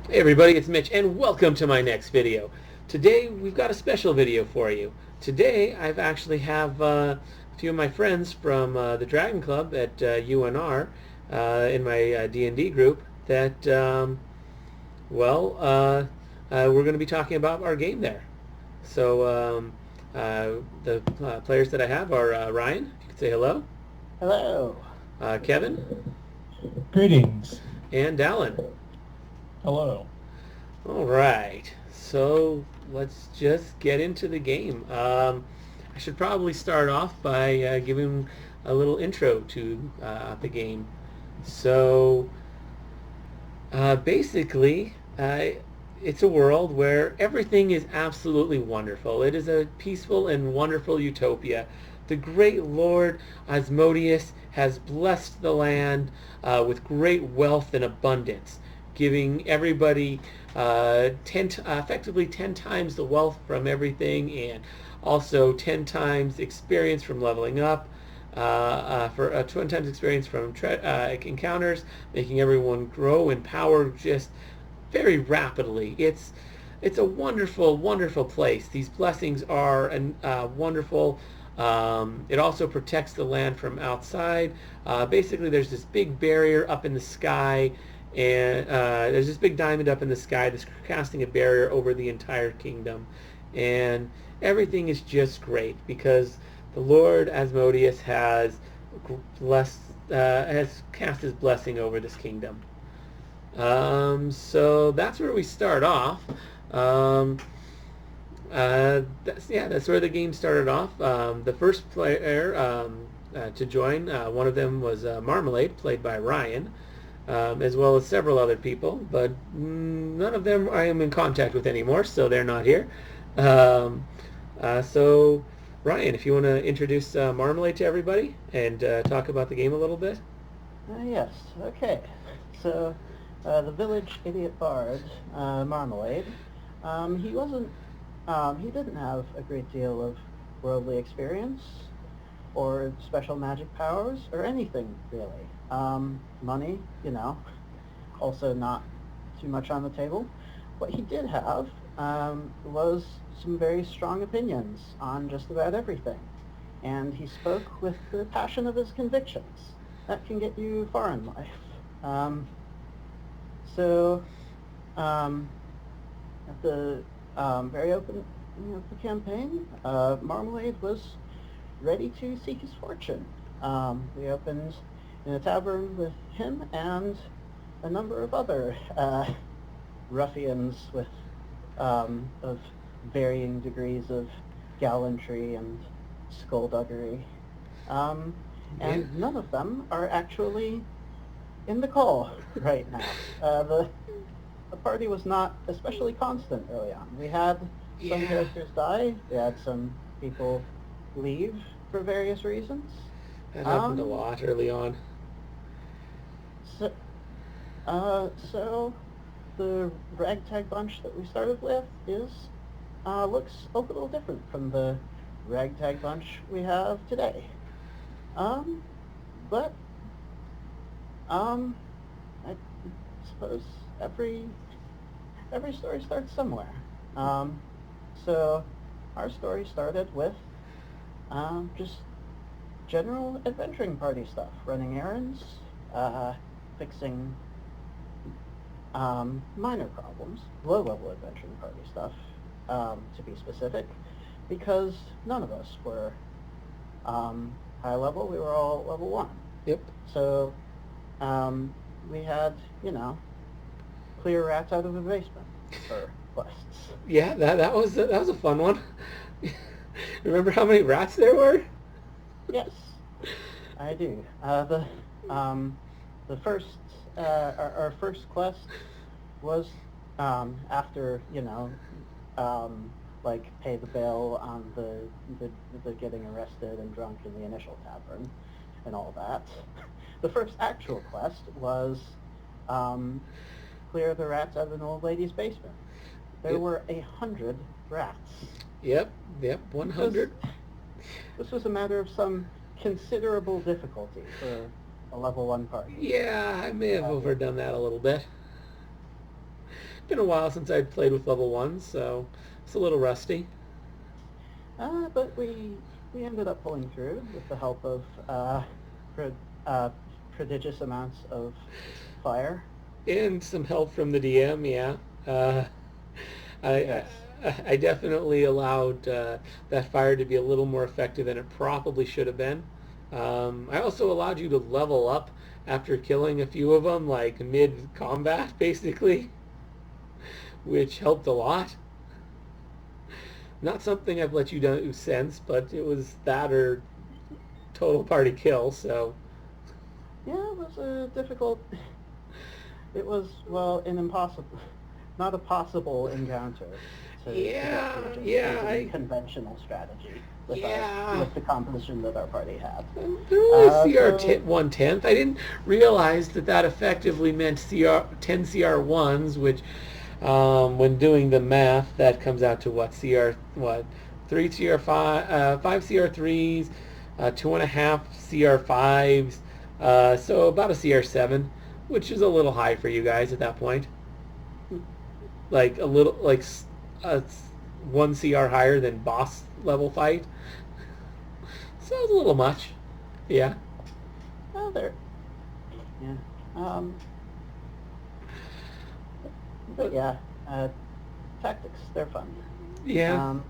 Hey everybody, it's Mitch and welcome to my next video. Today we've got a special video for you. Today I've actually have a few of my friends from the Dragon Club at UNR in my D&D group that, we're going to be talking about our game there. So the players that I have are Ryan, if you could say hello, Hello. Kevin, Greetings. and Dallin. Hello. All right, so let's just get into the game. I should probably start off by giving a little intro to the game. So basically, it's a world where everything is absolutely wonderful. It is a peaceful and wonderful utopia. The great Lord Asmodeus has blessed the land with great wealth and abundance, giving everybody effectively 10 times the wealth from everything, and also 10 times experience from leveling up, for 20 times experience from encounters, making everyone grow in power just very rapidly. It's a wonderful, wonderful place. These blessings are wonderful. It also protects the land from outside. Basically, there's this big barrier up in the sky, and there's this big diamond up in the sky that's casting a barrier over the entire kingdom. And everything is just great because the Lord Asmodeus blessed, has cast his blessing over this kingdom. So that's where we start off. That's where the game started off. The first player to join, one of them was Marmalade, played by Ryan, as well as several other people, but none of them I am in contact with anymore, so they're not here. So, Ryan, if you want to introduce Marmalade to everybody and talk about the game a little bit. Yes. Okay. So, the village idiot bard, Marmalade. He wasn't. He didn't have a great deal of worldly experience or special magic powers or anything really. Money, also not too much on the table. What he did have was some very strong opinions on just about everything, and he spoke with the passion of his convictions. That can get you far in life. So, at the very opening of the campaign, Marmalade was ready to seek his fortune. We opened in a tavern with him and a number of other ruffians with of varying degrees of gallantry and skullduggery. Um, Yeah. and none of them are actually in the call right now. The party was not especially constant early on. We had some Yeah, characters die. We had some people leave for various reasons. that happened a Um, lot early on. so, so the ragtag bunch that we started with looks a little different from the ragtag bunch we have today. Um, but um, I suppose every every story starts somewhere. Um, so our story started with just general adventuring party stuff, running errands, fixing minor problems, low-level adventuring party stuff, to be specific, because none of us were high level. We were all level 1. Yep. So we had, clear rats out of the basement for quests. Yeah, that was a fun one. Remember how many rats there were? Yes, I do. The first our first quest was after like pay the bill on the getting arrested and drunk in the initial tavern and all that. The first actual quest was clear the rats out of an old lady's basement. There Yep. were 100 rats. Yep. This was 100. this was a matter of some considerable difficulty for a level 1 party. Yeah, I may have overdone that a little bit. been a while since I'd played with level 1, so it's a little rusty. But we ended up pulling through with the help of pro- prodigious amounts of fire. And some help from the DM, yeah. Uh, I, Yes. I definitely allowed that fire to be a little more effective than it probably should have been. I also allowed you to level up after killing a few of them, like mid combat, basically, which helped a lot. Not something I've let you do since, but it was that or total party kill. So Yeah, it was a difficult. It was, well, an impossible, not a possible encounter to get through yeah, just yeah, using conventional strategy yeah. with the composition that our party had. They're only CR So 1/10. I didn't realize that effectively meant CR 10 CR1s, which when doing the math, that comes out to what what 3 CR5, 5 CR3s, 2.5 CR5s, so about a CR7, which is a little high for you guys at that point. Like a little like uh, 1 CR higher than boss level fight. So it's a little much. Yeah. well, there, yeah. But But yeah, tactics, they're fun. yeah. Um,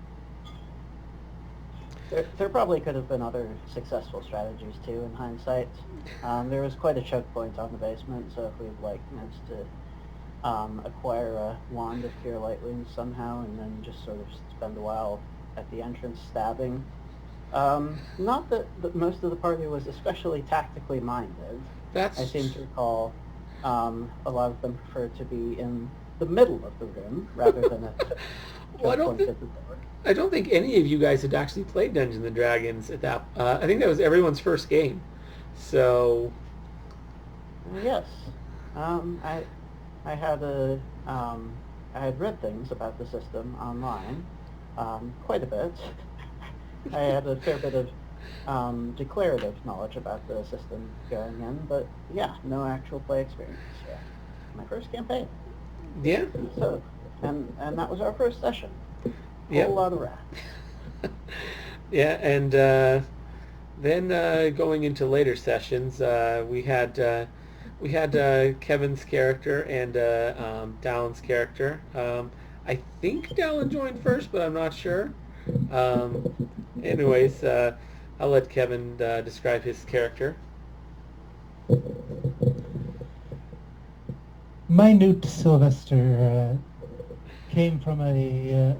there probably could have been other successful strategies too in hindsight. There was quite a choke point on the basement, so if we'd like managed to acquire a wand of cure light wounds somehow and then just sort of spend a while at the entrance stabbing. Not that most of the party was especially tactically minded. I seem That's to recall a lot of them preferred to be in the middle of the room rather than at the well, choke point at the door. I don't think any of you guys had actually played Dungeons and Dragons at that. I think that was everyone's first game. So Yes. Um, I I had a I had read things about the system online, quite a bit. I had a fair bit of declarative knowledge about the system going in, but yeah, no actual play experience. Yeah, my first campaign. yeah, So, and that was our first session. yep, Whole lot of rats. yeah, and then going into later sessions, we had Kevin's character and Dallon's character. I think Dallon joined first, but I'm not sure. Um, anyways, I'll let Kevin describe his character. Minute Sylvester came from a,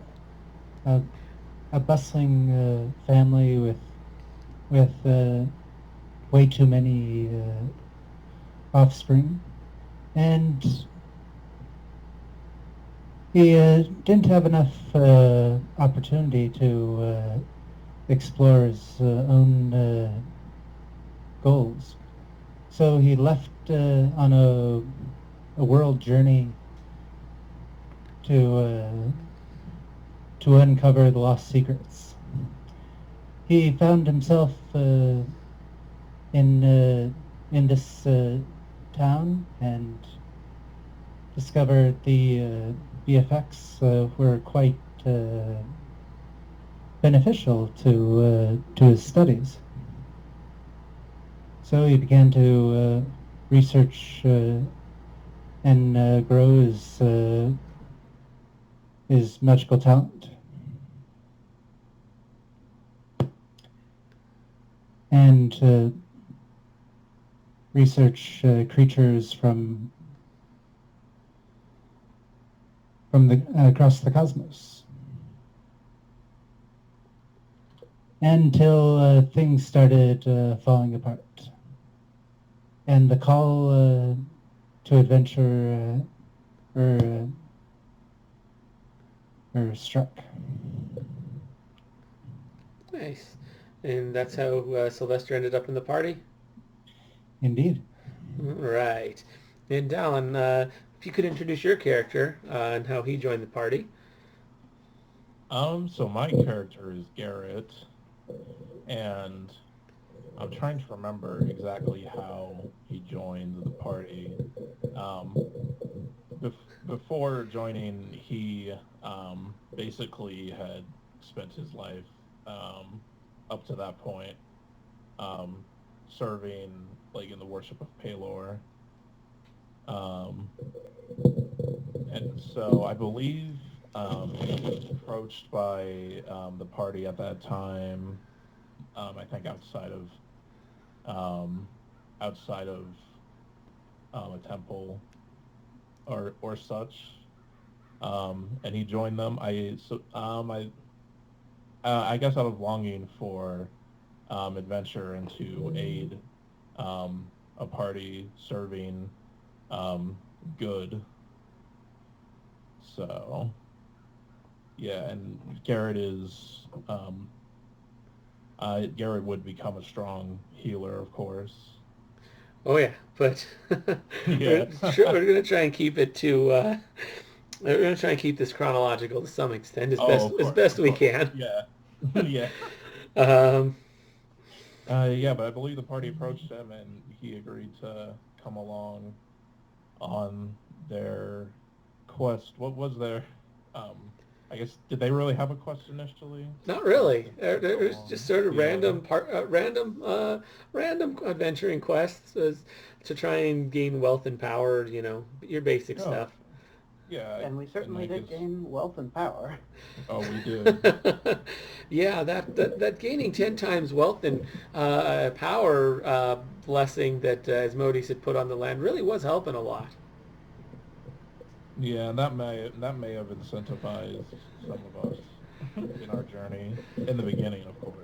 a bustling family with way too many offspring, and he didn't have enough opportunity to explore his own goals. So he left on a world journey to to uncover the lost secrets. He found himself in this town and discovered the effects were quite beneficial to his studies. So he began to research and grow his magical talent, and research creatures from the across the cosmos, until things started falling apart, and the call to adventure were struck. Nice, and that's how Sylvester ended up in the party. Indeed. Right. And Dallin, if you could introduce your character and how he joined the party. So my character is Garrett, and I'm trying to remember exactly how he joined the party. Um, before joining, he basically had spent his life up to that point um, serving like in the worship of Palor. Um, and so I believe he was approached by the party at that time. I think um, outside of a temple or such, and he joined them. I guess out of longing for adventure and to aid a party serving um, good. So yeah, and Garrett would become a strong healer, of course. Oh yeah, but Yeah. we're gonna try and keep it to. We're gonna try and keep this chronological to some extent, Oh, of as course, best of we course. can. Yeah. Yeah. Um, Yeah, but I believe the party approached him and he agreed to come along on their quest. What was their, um, I guess, did they really have a quest initially? Not Or was really. it There go was just sort of Yeah. random adventuring quests as to try and gain wealth and power. You know, your basic Oh, stuff. yeah. And we And certainly I did guess, gain wealth and power. oh, we did. Yeah, that gaining 10 times wealth and power blessing that Asmodeus had put on the land really was helping a lot. Yeah, and that may have incentivized some of us in our journey in the beginning, of course.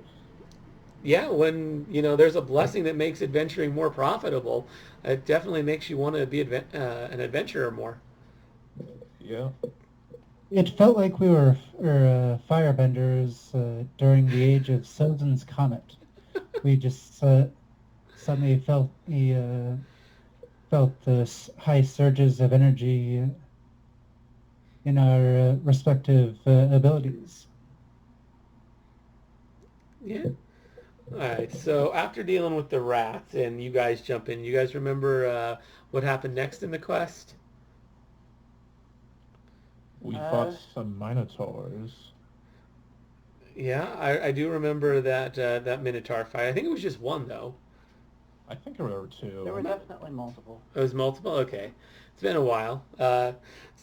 Yeah, when there's a blessing that makes adventuring more profitable, it definitely makes you want to be an adventurer more. Yeah. It felt like we were firebenders during the age of Sozin's Comet. We just suddenly felt the high surges of energy in our respective abilities. Yeah. All right. So after dealing with the rats and you guys jump in, you guys remember what happened next in the quest? We fought Uh, some minotaurs. Yeah, I do remember that Minotaur fight. I think it was just one though. I think there were there were two. definitely multiple. It was multiple. Okay, it's been a while.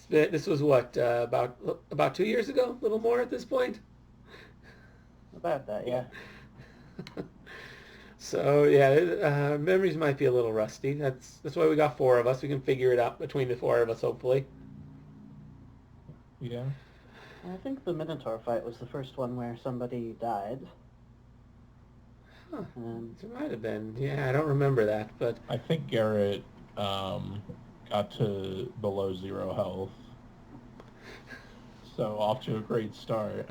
This was what about 2 years ago, a little more at this point. About that, Yeah. yeah. So yeah, memories might be a little rusty. That's why we got four of us. We can figure it out between the four of us, hopefully. Yeah. I think the Minotaur fight was the first one where somebody died. Huh. Um, It might have been. Yeah, I don't remember that, but I think Garrett got to below zero health. So off to a great start.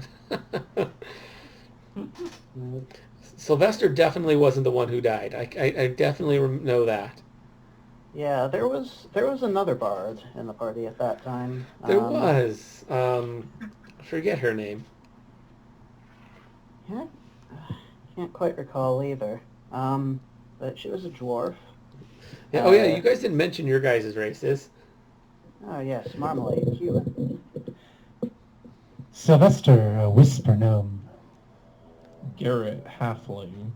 Sylvester definitely wasn't the one who died. I definitely know that. yeah, there was another bard in the party at that time. There was. I forget her name. Yeah, can't quite recall either. But she was a dwarf. Yeah, oh yeah, Uh, you guys didn't mention your guys' races. oh yes, Marmalade, human. Sylvester, a whisper gnome. Garrett Halfling.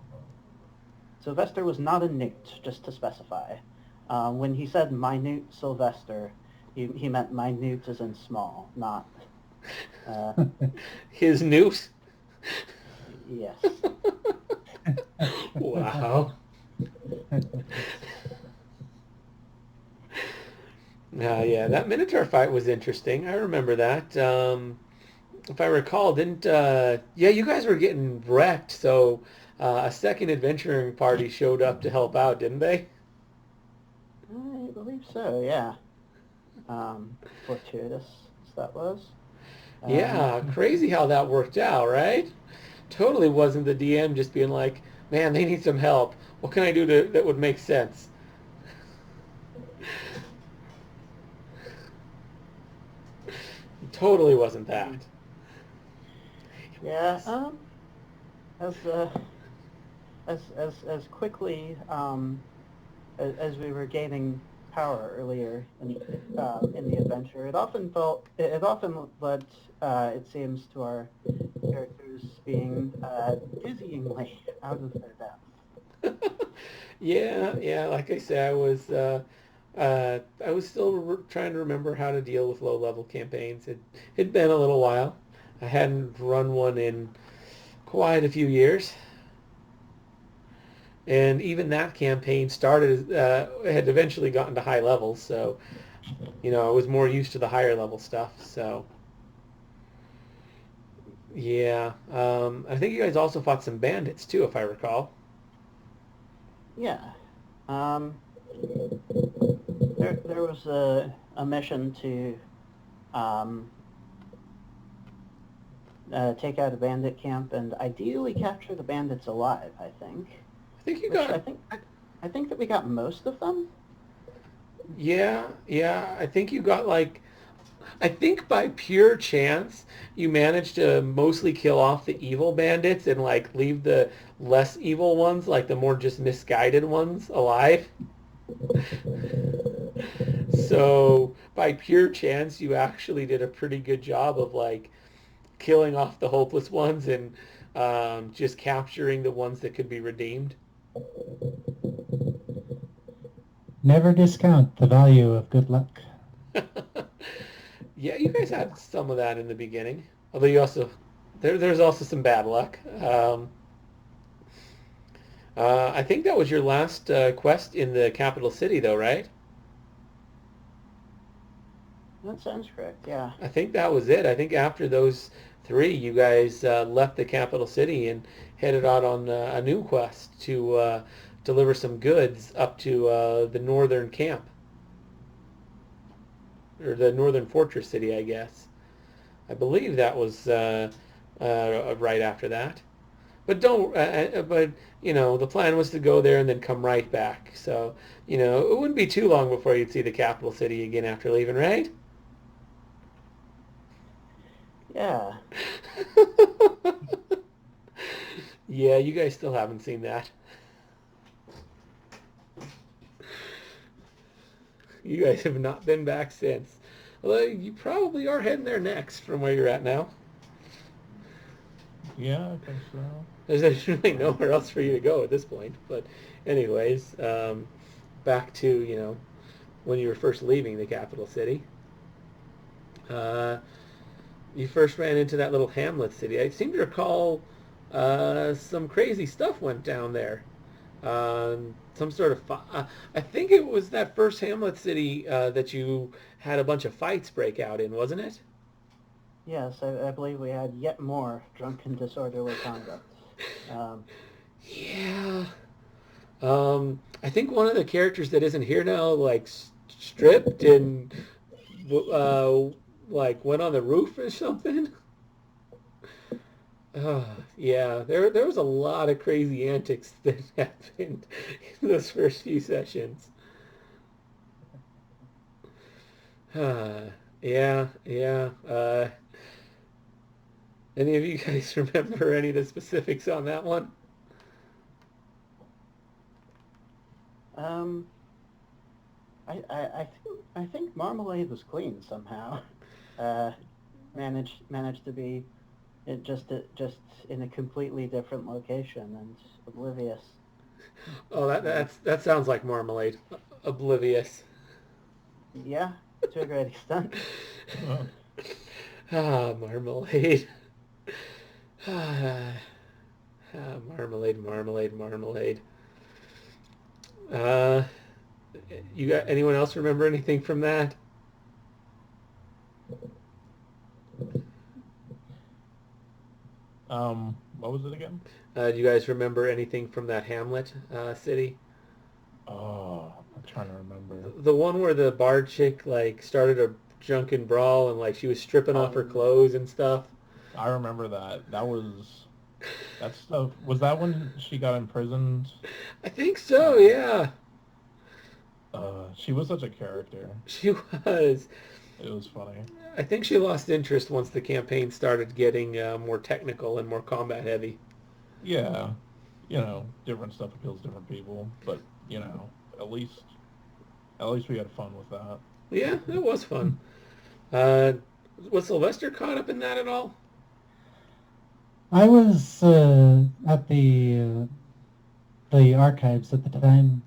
Sylvester was not a newt, just to specify. When he said minute Sylvester, he meant minute as in small, not, uh, His noose. yes. Wow. Yeah, that Minotaur fight was interesting. I remember that. If I recall, didn't yeah, you guys were getting wrecked, so a second adventuring party showed up to help out, didn't they? I believe so, yeah. Fortuitous, as that was. Um, Yeah, crazy how that worked out, right? Totally wasn't the DM just being like, "Man, they need some help. What can I do that would make sense?" Totally wasn't that. yeah, as, uh, as quickly, as we were gaining power earlier in the adventure, it often led, it seems, to our characters being dizzyingly out of their depth. Yeah, yeah. Like I said, I was still trying to remember how to deal with low-level campaigns. It'd been a little while. I hadn't run one in quite a few years, and even that campaign started had eventually gotten to high levels. So, I was more used to the higher level stuff. So, yeah. I think you guys also fought some bandits too, if I recall. Yeah. Um, there was a mission to um, take out a bandit camp and ideally capture the bandits alive, I think. I think you Which got I think that we got most of them. Yeah, yeah. I think you got like, I think by pure chance you managed to mostly kill off the evil bandits and like leave the less evil ones, like the more just misguided ones, alive. So by pure chance you actually did a pretty good job of like killing off the hopeless ones and just capturing the ones that could be redeemed. Never discount the value of good luck. Yeah, you guys had some of that in the beginning. Although you also there's also some bad luck. I think that was your last quest in the capital city, though, right? That sounds correct. Yeah. I think that was it. I think after those three, you guys left the capital city and headed out on a new quest to deliver some goods up to the northern camp or the northern fortress city, I guess. I believe that was right after that. But don't. But the plan was to go there and then come right back. So it wouldn't be too long before you'd see the capital city again after leaving, right? Yeah. Yeah, you guys still haven't seen that. You guys have not been back since. Although you probably are heading there next from where you're at now. Yeah, I think so. There's really nowhere else for you to go at this point. But anyways, back to, when you were first leaving the capital city. Uh, you first ran into that little hamlet city. I seem to recall some crazy stuff went down there. Some sort of I think it was that first hamlet city that you had a bunch of fights break out in, wasn't it? Yes, I believe we had yet more drunken disorderly conduct. Um, Yeah. I think one of the characters that isn't here now, like stripped and uh, like went on the roof or something. Yeah, there was a lot of crazy antics that happened in those first few sessions. Yeah, yeah. Any of you guys remember any of the specifics on that one? um, I think Marmalade was clean somehow. Uh, managed to be just in a completely different location and oblivious. Oh, Uh, that sounds like Marmalade. Oblivious. yeah, to a great extent. Oh, Marmalade. Ah, marmalade, marmalade, marmalade. Uh, you got anyone else remember anything from that? what was it again? Do you guys remember anything from that Hamlet city? Oh, I'm trying to remember. The one where the bar chick like started a drunken brawl and like she was stripping off her Oh, clothes and stuff. I remember that. That stuff. Was that when she got imprisoned? I think so. Um, Yeah, she was such a character. she was. It was funny. I think she lost interest once the campaign started getting more technical and more combat heavy. Yeah, different stuff appeals to different people, but at least At least we had fun with that. Yeah, it was fun. Was Sylvester caught up in that at all? I was at the archives at the time.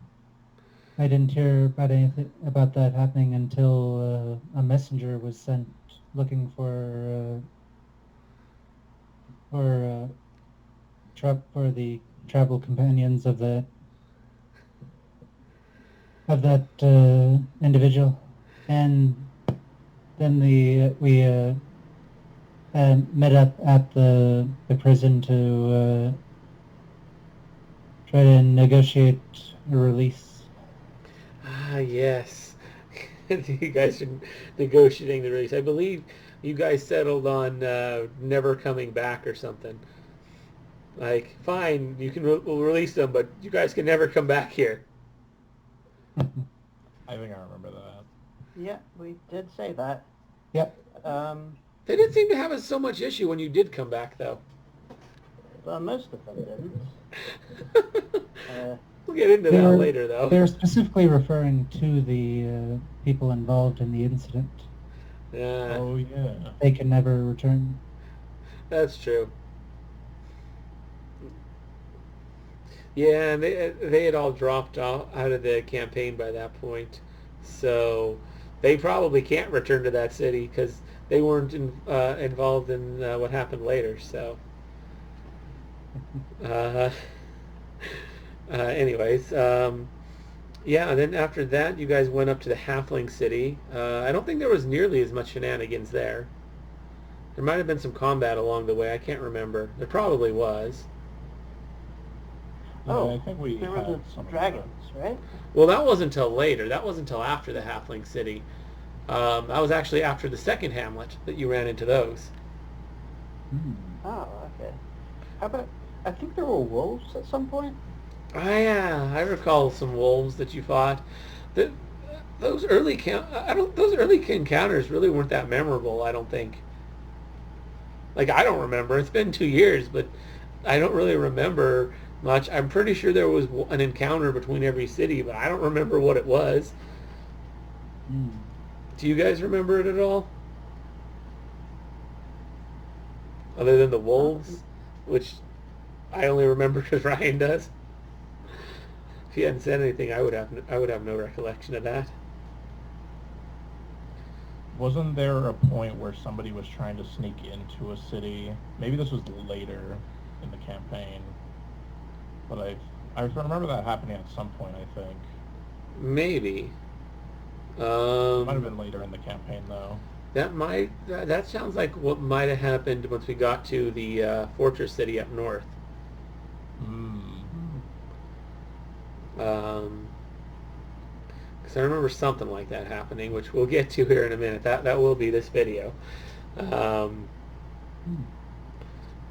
I didn't hear about anything about that happening until a messenger was sent looking for the travel companions of that individual, and then we met up at the prison to try to negotiate a release. Ah, yes. You guys are negotiating the release. I believe you guys settled on never coming back or something. Like, fine, we'll release them, but you guys can never come back here. I think I remember that. Yeah, we did say that. Yep. They didn't seem to have so much issue when you did come back, though. Well, most of them didn't. We'll get into that later, though. They're specifically referring to the people involved in the incident. Oh, yeah. They can never return. That's true. Yeah, and they had all dropped out of the campaign by that point, so they probably can't return to that city because they weren't involved in what happened later. So, anyways, yeah. And then after that, you guys went up to the Halfling City. I don't think there was nearly as much shenanigans there. There might have been some combat along the way. I can't remember. There probably was. Yeah, Oh, I think we there had were some the of dragons, right? Well, that wasn't until later. That wasn't until after the Halfling City. That was actually after the second hamlet that you ran into those. Oh, okay. How about? I think there were wolves at some point. I recall some wolves that you fought. The, those early those early encounters really weren't that memorable. I don't think. Like, I don't remember. It's been 2 years, but I don't really remember much. I'm pretty sure there was an encounter between every city, but I don't remember what it was. Do you guys remember it at all? Other than the wolves, which I only remember because Ryan does. If he hadn't said anything, I would have no recollection of that. Wasn't there a point where somebody was trying to sneak into a city? Maybe this was later in the campaign, but I remember that happening at some point. I think Maybe. it might have been later in the campaign, though. That sounds like what might have happened once we got to the fortress city up north. Because I remember something like that happening, which we'll get to here in a minute. That will be this video.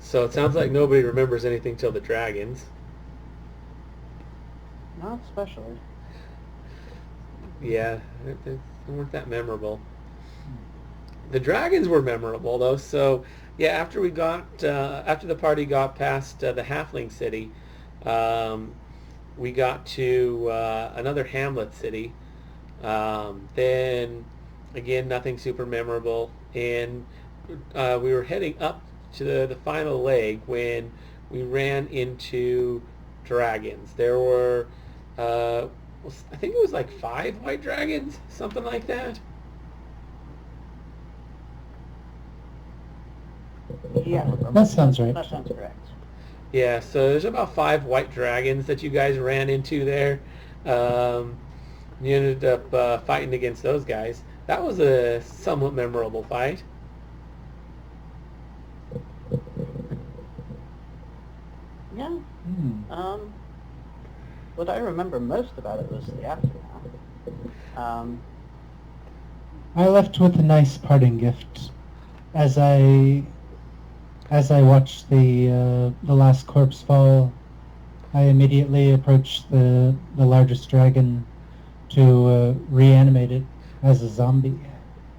So it sounds like nobody remembers anything till the dragons. Not especially. Yeah, they weren't that memorable. The dragons were memorable though. So yeah, after the party got past the Halfling City, we got to another hamlet city. Then again, nothing super memorable, and we were heading up to the final leg when we ran into dragons. There were I think it was like 5 white dragons, something like that. Yeah, That sounds right. that sounds correct. Yeah, so there's about 5 white dragons that you guys ran into there. You ended up fighting against those guys. That was a somewhat memorable fight. Yeah. What I remember most about it was the aftermath. I left with a nice parting gift. As I watched the last corpse fall, I immediately approached the largest dragon to reanimate it as a zombie.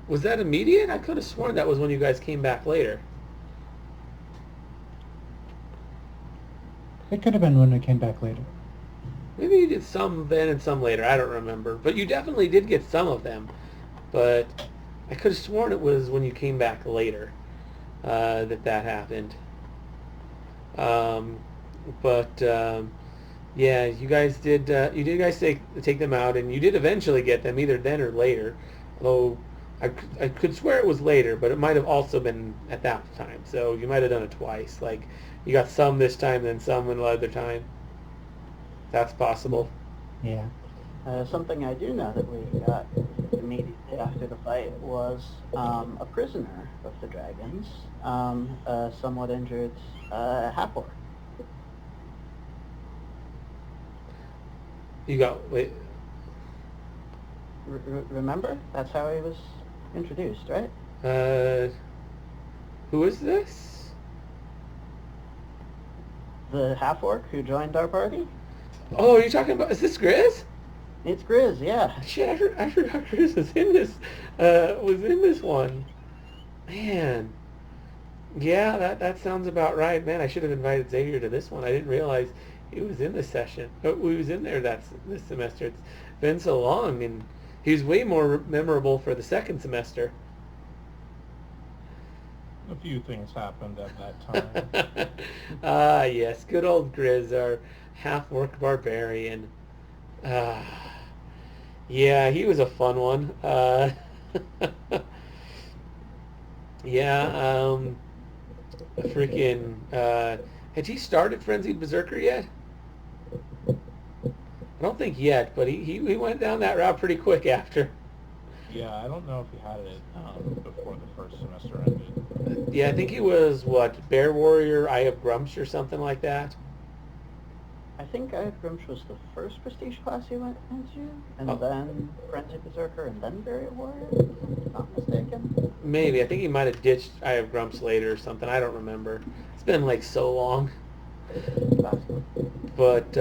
Was that immediate? I could have sworn that was when you guys came back later. It could have been when we came back later. Maybe you did some then and some later. I don't remember. But you definitely did get some of them. But I could have sworn it was when you came back later that happened. Um, but yeah, you did guys take them out, and you did eventually get them either then or later. Although I could swear it was later, but it might have also been at that time. So you might have done it twice. Like you got some this time, then some another time. That's possible. Yeah. Something I do know that we got immediately after the fight was a prisoner of the dragons, a somewhat injured half-orc. You got wait. Remember? That's how he was introduced, right? Uh, who is this? The half-orc who joined our party? Oh, are you talking about? Is this Grizz? It's Grizz, yeah. Shit, I forgot Grizz was in this. Was in this one. Man. Yeah, that sounds about right. Man, I should have invited Xavier to this one. I didn't realize he was in this session. Oh, he was in there this semester. It's been so long, and he was way more memorable for the second semester. A few things happened at that time. Ah, yes, good old Grizz, our half-orc barbarian. Yeah, he was a fun one. Yeah, freaking, had he started Frenzied Berserker yet? I don't think yet, but he went down that route pretty quick after. Yeah, I don't know if he had it before the first semester ended. Yeah, I think he was, what, Bear Warrior, Eye of Grumsh or something like that? I think Eye of Grumsh was the first prestige class he went into, and Oh. then Frenzied Berserker, and then Barrier Warrior, if I'm not mistaken. Maybe. I think he might have ditched Eye of Grumps later or something. I don't remember. It's been like so long. Possibly. But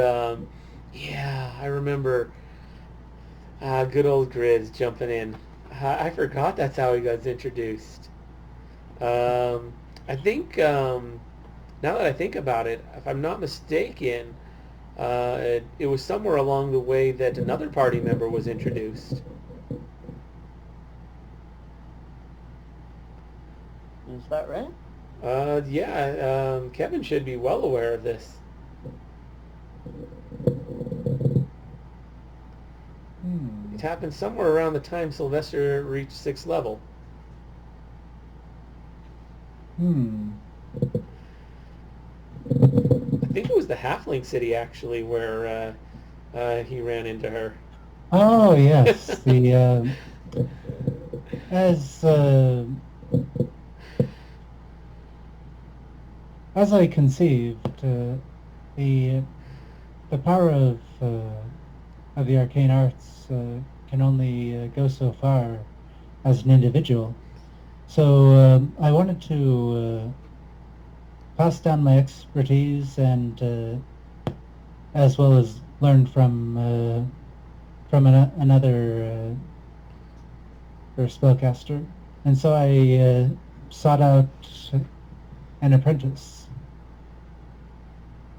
yeah, I remember good old Grizz jumping in. I forgot that's how he got introduced. I think now that I think about it, if I'm not mistaken, it was somewhere along the way that another party member was introduced. Is that right? Yeah, Kevin should be well aware of this. It happened somewhere around the time Sylvester reached 6th level. I think it was the Halfling City, actually, where he ran into her. Oh yes, the as as I conceived, the power of the arcane arts can only go so far as an individual. So I wanted to pass down my expertise and as well as learn from another spellcaster, and so I sought out an apprentice.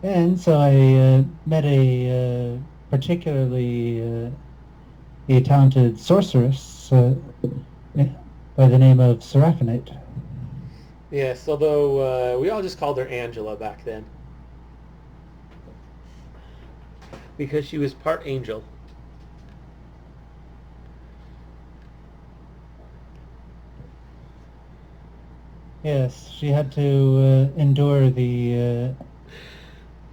And so I met a particularly a talented sorceress by the name of Seraphinate. Yes, although we all just called her Angela back then. Because she was part angel. Yes, she had to endure the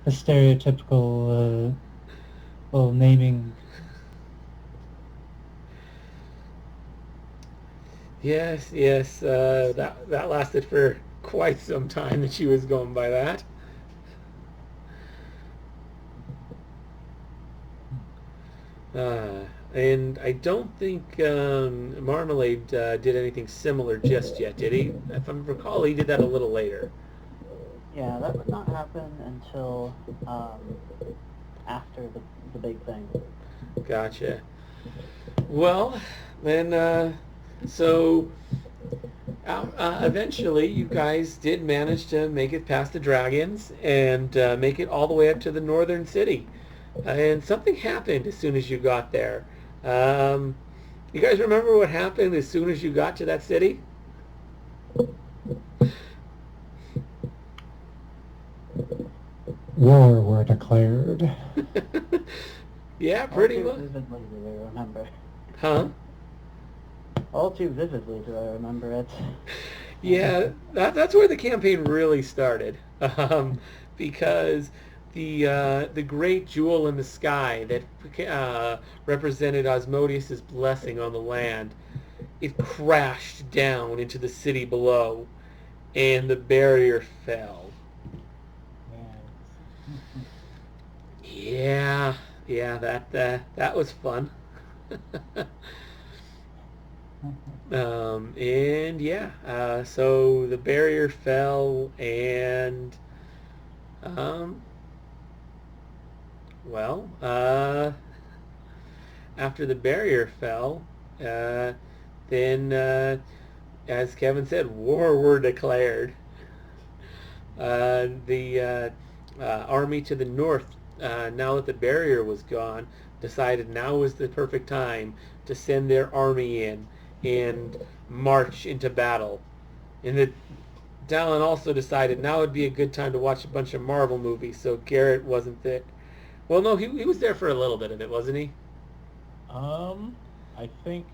stereotypical naming. Yes, that lasted for quite some time that she was going by that. And I don't think Marmalade did anything similar just yet, did he? If I recall, he did that a little later. Yeah, that would not happen until after the big thing. Gotcha. Well, then, so eventually you guys did manage to make it past the dragons and make it all the way up to the northern city. And something happened as soon as you got there. Um, you guys remember what happened as soon as you got to that city? War were declared. Yeah, All pretty too much. vividly do I remember. Huh? All too vividly do I remember it. Yeah, that's where the campaign really started, because the great jewel in the sky that represented Osmodius's blessing on the land, it crashed down into the city below, and the barrier fell. Yeah, yeah, that was fun. And yeah, so the barrier fell, and um, well, after the barrier fell, uh, then, as Kevin said, war were declared. The army to the north, now that the barrier was gone, decided now was the perfect time to send their army in and march into battle. And the Dallin also decided now would be a good time to watch a bunch of Marvel movies, so Garrett wasn't there. Well, no, he was there for a little bit of it, wasn't he? I think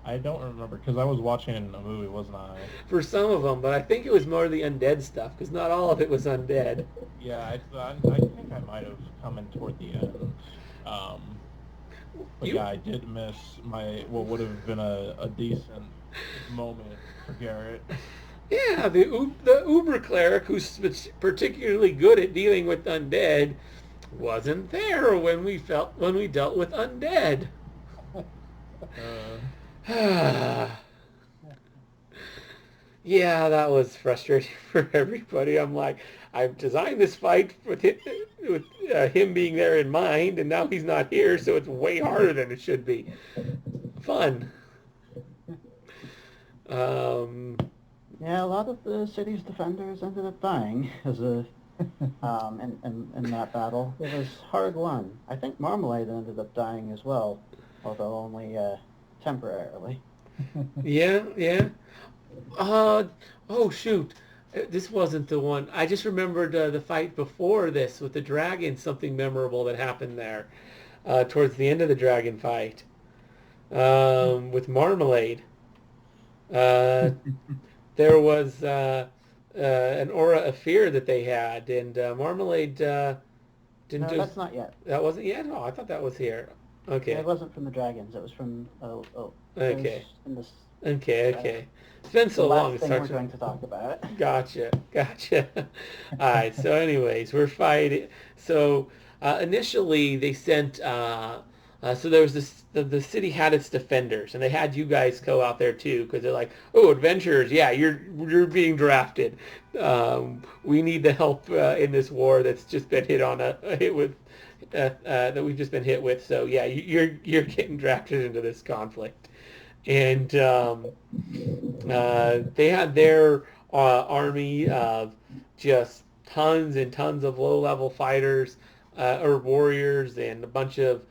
I don't remember because I was watching a movie, wasn't I? For some of them, but I think it was more the undead stuff, because not all of it was undead. Yeah, I think I might have come in toward the end. But You, yeah, I did miss my what would have been a decent moment for Garrett. yeah, the Uber cleric, who's particularly good at dealing with undead, wasn't there when we dealt with undead. Yeah, that was frustrating for everybody. I'm like, I've designed this fight with him being there in mind, and now he's not here, so it's way harder than it should be. Fun. Um, Yeah, a lot of the city's defenders ended up dying as a in that battle. It was hard won. I think Marmalade ended up dying as well, although only temporarily. yeah, yeah. Oh shoot. This wasn't the one. I just remembered the fight before this with the dragon, something memorable that happened there towards the end of the dragon fight with Marmalade. Uh, there was an aura of fear that they had, and Marmalade didn't No, do... that's not yet. That wasn't yet? Oh, I thought that was here. Okay. It wasn't from the dragons. It was from it was Okay. in this Okay. It's been the so long. last It's thing hard we're to... going to talk about. Gotcha. All right. So, anyways, we're fighting. So, initially they sent. So there was this. The city had its defenders, and they had you guys go out there too, because they're like, "Oh, adventurers! Yeah, you're being drafted. We need the help in this war that's just been a hit with that we've just been hit with. So yeah, you're getting drafted into this conflict." And they had their army of just tons and tons of low-level fighters or warriors, and a bunch of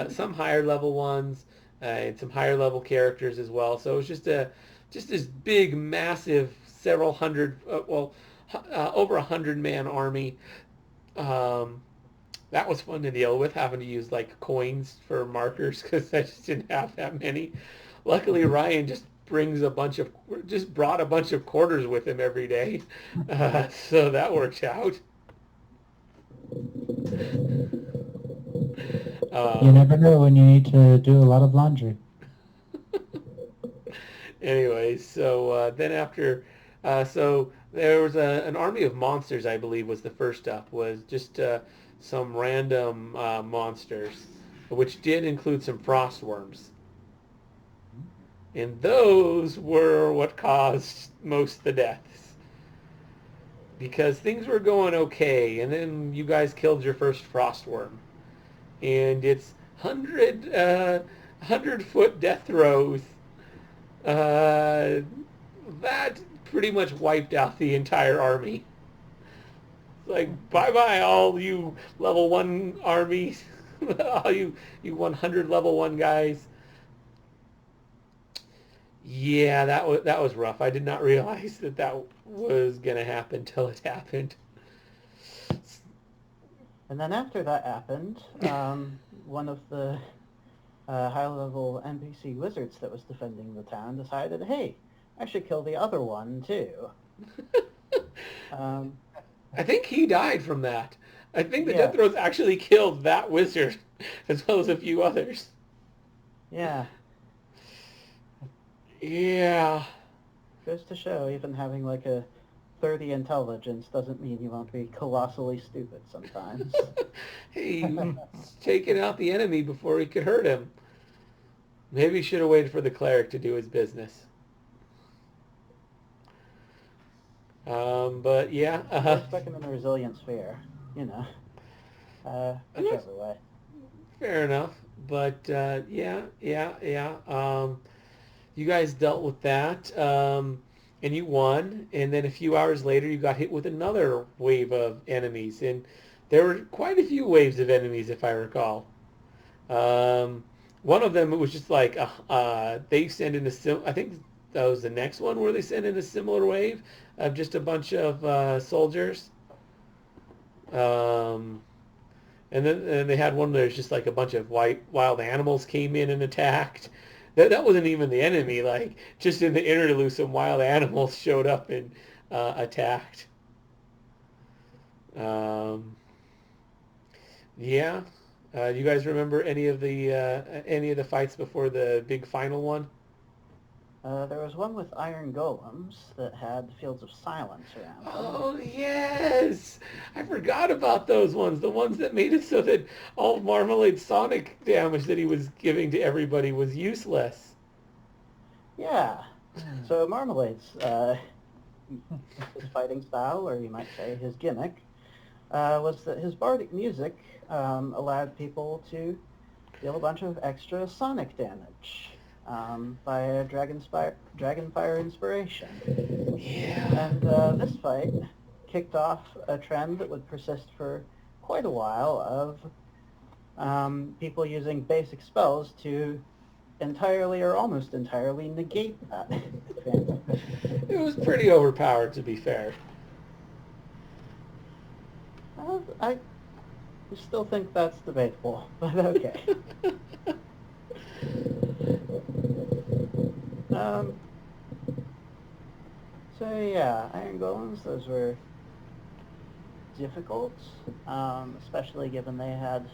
some higher level ones and some higher level characters as well. So it was just this big, massive, several hundred, over 100-man army. Um, that was fun to deal with, having to use like coins for markers because I just didn't have that many. Luckily, Ryan just brought a bunch of quarters with him every day, so that worked out. You never know when you need to do a lot of laundry. Anyway, so then after, so there was an army of monsters, I believe, was the first up. Was just some random monsters, which did include some frost worms. And those were what caused most of the deaths. Because things were going okay, and then you guys killed your first frost worm. And it's 100-foot death throws. That pretty much wiped out the entire army. It's like, bye-bye, all you level 1 armies. All you 100 level 1 guys. Yeah, that was rough. I did not realize that was going to happen till it happened. And then after that happened, one of the high-level NPC wizards that was defending the town decided, hey, I should kill the other one too. I think he died from that. I think the Yeah. Death Throes actually killed that wizard, as well as a few others. Yeah, Yeah. goes to show even having like a 30 intelligence doesn't mean you won't be colossally stupid sometimes. He taken out the enemy before he could hurt him. Maybe he should have waited for the cleric to do his business. But yeah. We're stuck in the resilience sphere, you know. Whichever way. Fair enough. But yeah. You guys dealt with that, and you won. And then a few hours later, you got hit with another wave of enemies, and there were quite a few waves of enemies, if I recall. One of them, it was just like they send in I think that was the next one where they sent in a similar wave of just a bunch of soldiers. And then they had one where there's just like a bunch of wild animals came in and attacked. That wasn't even the enemy. Like, just in the interlude, some wild animals showed up and attacked. Yeah. You guys remember any of the fights before the big final one? There was one with iron golems that had fields of silence around them. Oh, yes! I forgot about those ones. The ones that made it so that all Marmalade Sonic damage that he was giving to everybody was useless. Yeah. So Marmalade's his fighting style, or you might say his gimmick, was that his bardic music allowed people to deal a bunch of extra sonic damage by a Dragonfire inspiration. Yeah. And this fight kicked off a trend that would persist for quite a while of people using basic spells to entirely or almost entirely negate that advantage. It was pretty overpowered, to be fair. I still think that's debatable, but okay. So yeah, Iron Golems, those were difficult, especially given they had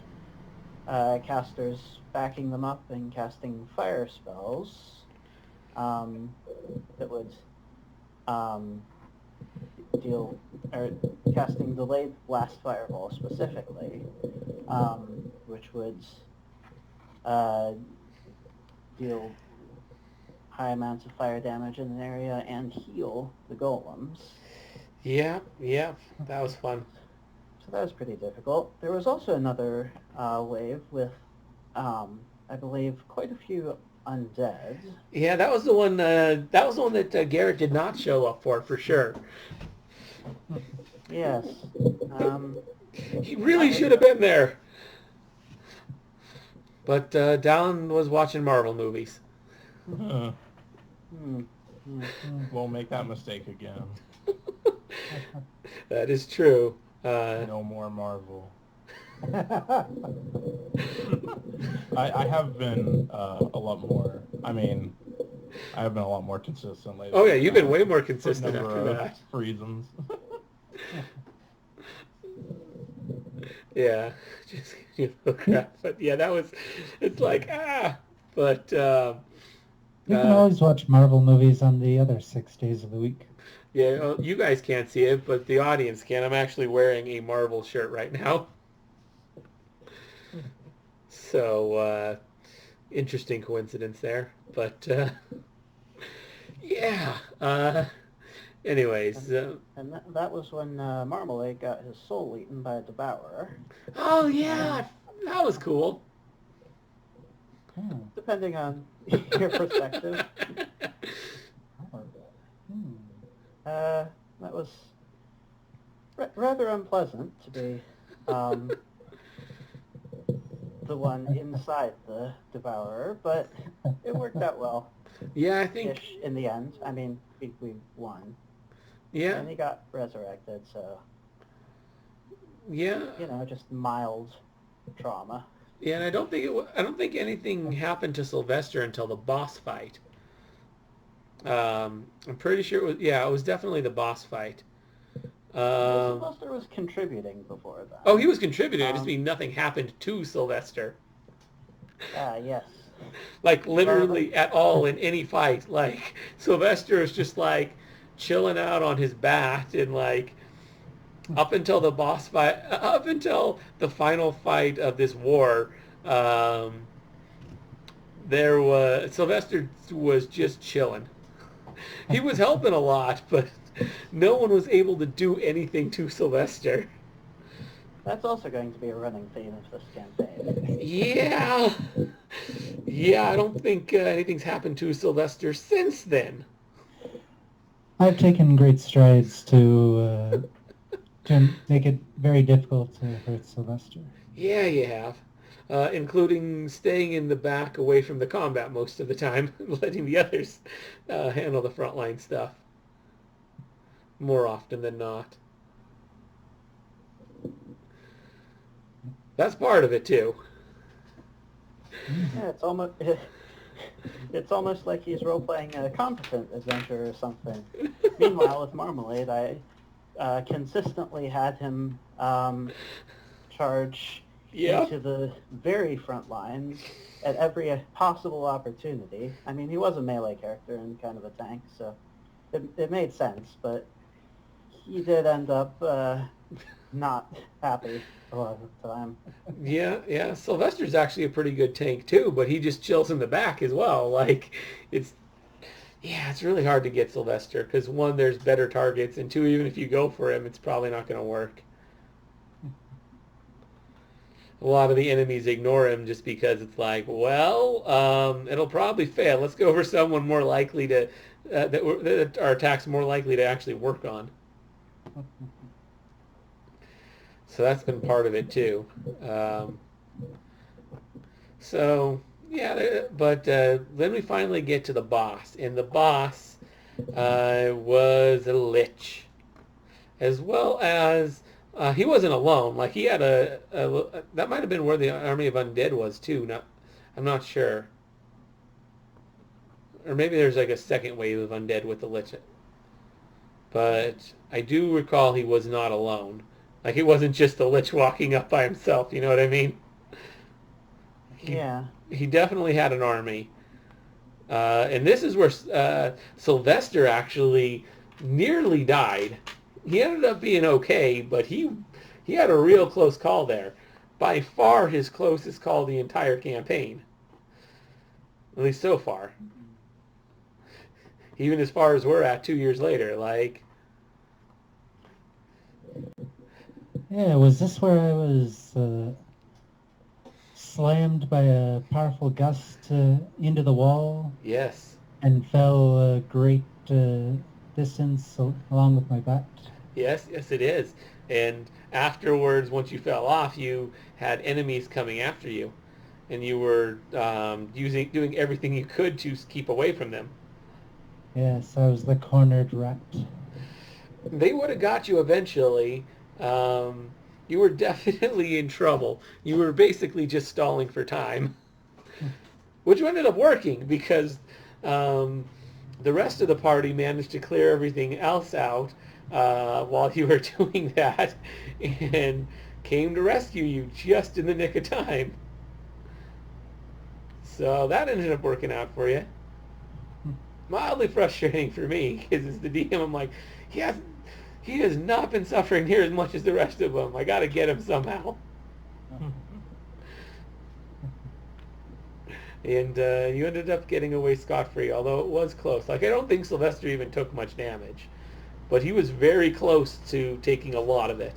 casters backing them up and casting fire spells that would deal, or casting delayed blast fireball specifically, which would deal high amounts of fire damage in an area and heal the golems. Yeah, that was fun. So that was pretty difficult. There was also another wave with, I believe, quite a few undead. Yeah, that was the one. That Garrett did not show up for sure. Yes. He really should have been there. But Dallin was watching Marvel movies. Won't make that mistake again. That is true. No more Marvel. I have been a lot more. I mean, I have been a lot more consistent lately. Oh yeah, you've been way more For a consistent number after of that. reasons. Yeah, just give you a crap. But yeah, that was. It's like but. You can always watch Marvel movies on the other 6 days of the week. Yeah, well, you guys can't see it, but the audience can. I'm actually wearing a Marvel shirt right now. So, interesting coincidence there. But, yeah. Anyways. And that was when Marmalade got his soul eaten by a devourer. Oh, yeah. That was cool. Depending on your perspective. That was rather unpleasant to be the one inside the Devourer, but it worked out well. Yeah, I think. Ish in the end. I mean, we won. Yeah, And he got resurrected, so, yeah, just mild trauma. yeah. And I don't think anything happened to Sylvester until the boss fight. I'm pretty sure it was. Yeah, it was definitely the boss fight. Well, Sylvester was contributing before that. Oh, he was contributing. I just Um, mean nothing happened to Sylvester. Yes. Like literally at all in any fight. Like Sylvester is just like chilling out on his bat and like up until the boss fight, up until the final fight of this war. There was Sylvester was just chilling. He was helping a lot, but no one was able to do anything to Sylvester. That's also going to be a running theme of this campaign. Yeah. Yeah, I don't think anything's happened to Sylvester since then. I've taken great strides to make it very difficult to hurt Sylvester. Yeah, you have. Including staying in the back away from the combat most of the time, letting the others handle the frontline stuff. More often than not. That's part of it, too. Yeah, it's almost like he's role-playing a competent adventure or something. Meanwhile, with Marmalade, I consistently had him charge into the very front lines at every possible opportunity. I mean, he was a melee character and kind of a tank, so it made sense, but he did end up not happy a lot of the time. Yeah. Sylvester's actually a pretty good tank, too, but he just chills in the back as well. Like, it's really hard to get Sylvester, because one, there's better targets, and two, even if you go for him, it's probably not going to work. A lot of the enemies ignore him just because it's like, well, it'll probably fail. Let's go for someone more likely to, that our attack's more likely to actually work on. So that's been part of it too. But then we finally get to the boss, and the boss was a lich, as well as he wasn't alone. Like he had that might have been where the army of undead was too. I'm not sure, or maybe there's like a second wave of undead with the lich. But I do recall he was not alone. Like he wasn't just the lich walking up by himself. You know what I mean? Yeah. He definitely had an army. And this is where Sylvester actually nearly died. He ended up being okay, but he had a real close call there. By far his closest call the entire campaign. At least so far. Even as far as we're at 2 years later, like... Yeah, was this where I was slammed by a powerful gust into the wall? Yes. And fell a great distance along with my bat? Yes, it is. And afterwards, once you fell off, you had enemies coming after you. And you were doing everything you could to keep away from them. Yes, I was the cornered rat. They would have got you eventually. You were definitely in trouble. You were basically just stalling for time. Which ended up working because the rest of the party managed to clear everything else out while you were doing that and came to rescue you just in the nick of time. So that ended up working out for you. Mildly frustrating for me because as the DM, I'm like, he has not been suffering near as much as the rest of them. I got to get him somehow. And you ended up getting away scot-free, although it was close. Like, I don't think Sylvester even took much damage. But he was very close to taking a lot of it.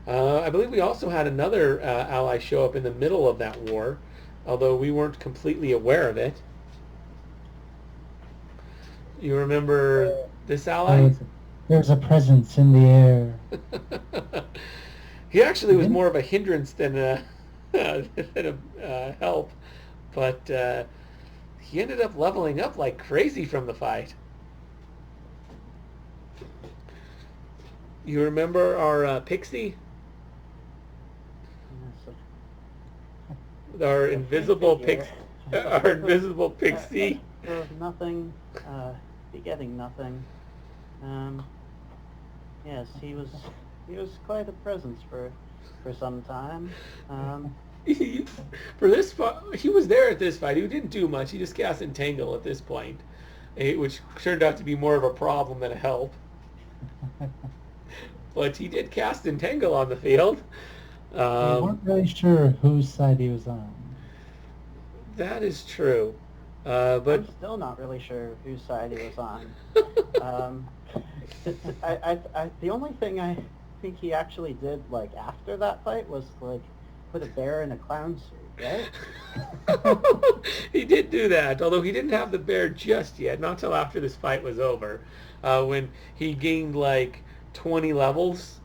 I believe we also had another ally show up in the middle of that war, although we weren't completely aware of it. You remember this ally? There's a presence in the air. He actually was Didn't- more of a hindrance than a, than a help, but he ended up leveling up like crazy from the fight. You remember our pixie? Yes, Our a invisible figure. our invisible pixie. Nothing, begetting nothing. Yes, he was quite a presence for some time. For this fight, he was there at this fight. He didn't do much. He just cast Entangle at this point, which turned out to be more of a problem than a help. But he did cast Entangle on the field. We weren't really sure whose side he was on. That is true. But I'm still not really sure whose side he was on. The only thing I think he actually did, like, after that fight was, like, put a bear in a clown suit, right? He did do that, although he didn't have the bear just yet, not till after this fight was over, when he gained like 20 levels,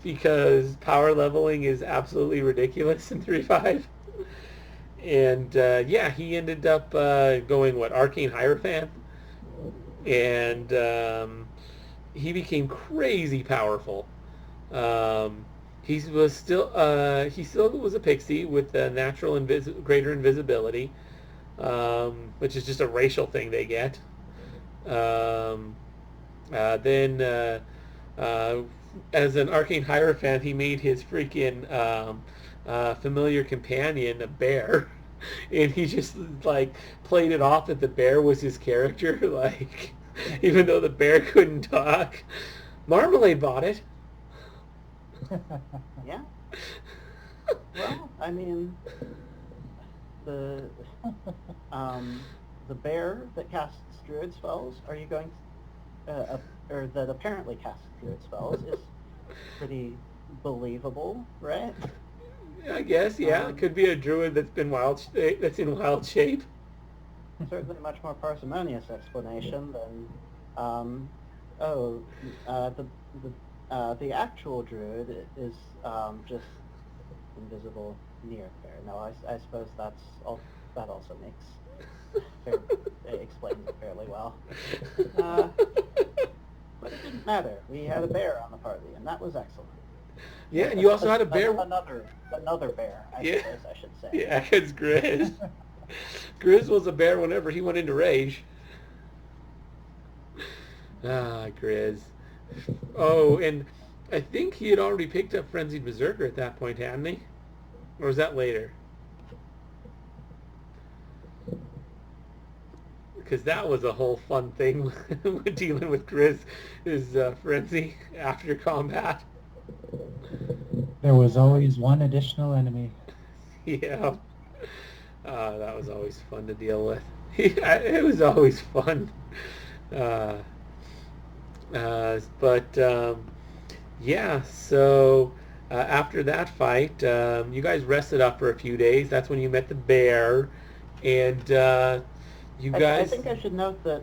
because power leveling is absolutely ridiculous in 3.5. And yeah, he ended up going, what, Arcane Hierophant? And he became crazy powerful. He still was a pixie with natural greater invisibility, which is just a racial thing they get. Then, as an Arcane Hierophant, he made his freaking familiar companion a bear, and he just like played it off that the bear was his character, like even though the bear couldn't talk. Marmalade bought it. Yeah. Well, I mean, the bear that casts druid spells, are you going to, or that apparently casts druid spells, is pretty believable, right? I guess, yeah. It could be a druid that's in wild shape. Certainly a much more parsimonious explanation than, the actual druid is just invisible near there. No, I suppose that also explains it fairly well. But it didn't matter. We had a bear on the party, and that was excellent. Yeah, and you also had a bear. Another bear, I suppose I should say. Yeah, it's Grizz. Grizz was a bear whenever he went into rage. Ah, Grizz. Oh, and I think he had already picked up Frenzied Berserker at that point, hadn't he? Or was that later? Because that was a whole fun thing with dealing with Grizz, is Frenzy after combat. There was always one additional enemy. Yeah. That was always fun to deal with. It was always fun. Yeah, so after that fight, you guys rested up for a few days. That's when you met the bear, and you guys... I think I should note that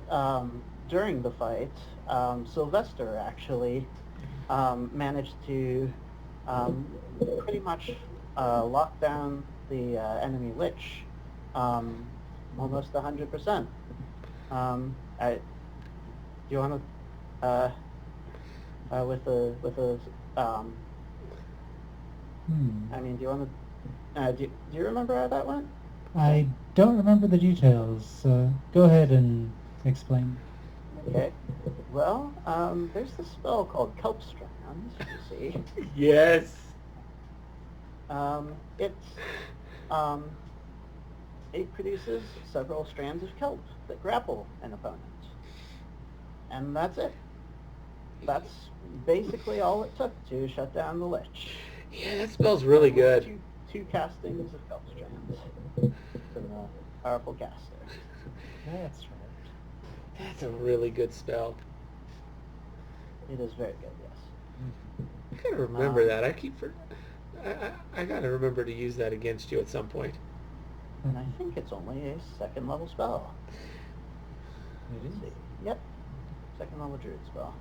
during the fight, Sylvester actually managed to pretty much lock down the enemy lich almost 100%. Do you want to with a I mean, do you want to do you remember how that went? I don't remember the details. Go ahead and explain. Okay. Well, there's this spell called Kelp Strands, you see. Yes. It produces several strands of kelp that grapple an opponent. And that's it. That's basically all it took to shut down the lich. Yeah, that spell's really good. Two castings of kelp strands from a powerful caster. That's right. That's a really good spell. It is very good, yes. I gotta remember that. I gotta remember to use that against you at some point. And I think it's only a second level spell. It is. Yep. Second level druid spell.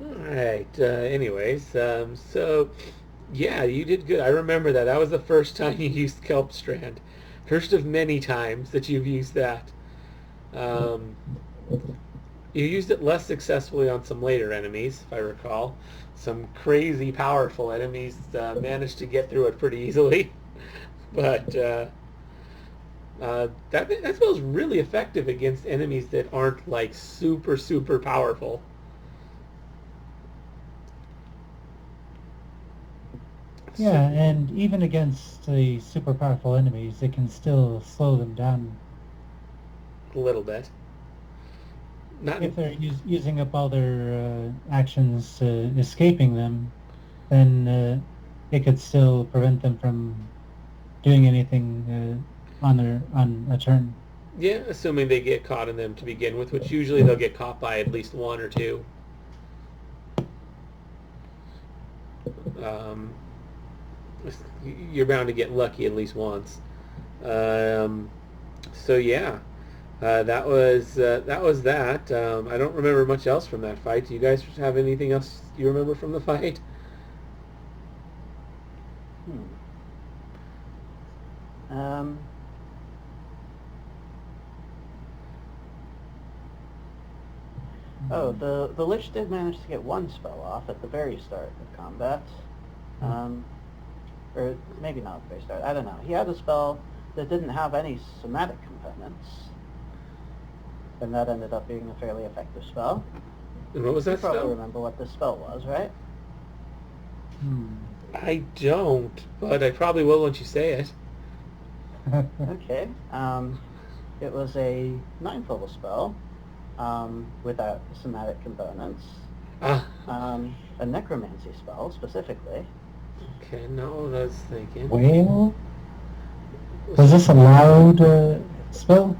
All right. Anyways, so yeah, you did good. I remember that. That was the first time you used Kelp Strand. First of many times that you've used that. Um, you used it less successfully on some later enemies, if I recall. Some crazy powerful enemies managed to get through it pretty easily. But that spell's really effective against enemies that aren't like super powerful. Yeah, and even against the super powerful enemies, it can still slow them down. A little bit. Not If they're using up all their actions escaping them, then it could still prevent them from doing anything on a turn. Yeah, assuming they get caught in them to begin with, which usually they'll get caught by at least one or two. Um, you're bound to get lucky at least once. So yeah, that was that. I don't remember much else from that fight. Do you guys have anything else you remember from the fight? Um, Oh, the Lich did manage to get one spell off at the very start of combat. Or maybe not at the very start, I don't know. He had a spell that didn't have any somatic components, and that ended up being a fairly effective spell. And what was You that probably spell? remember what this spell was, right? I don't, but I probably will once you say it. Okay. It was a 9th level spell without somatic components. A necromancy spell, specifically. Okay, not what I was thinking. Well, was this a loud spell?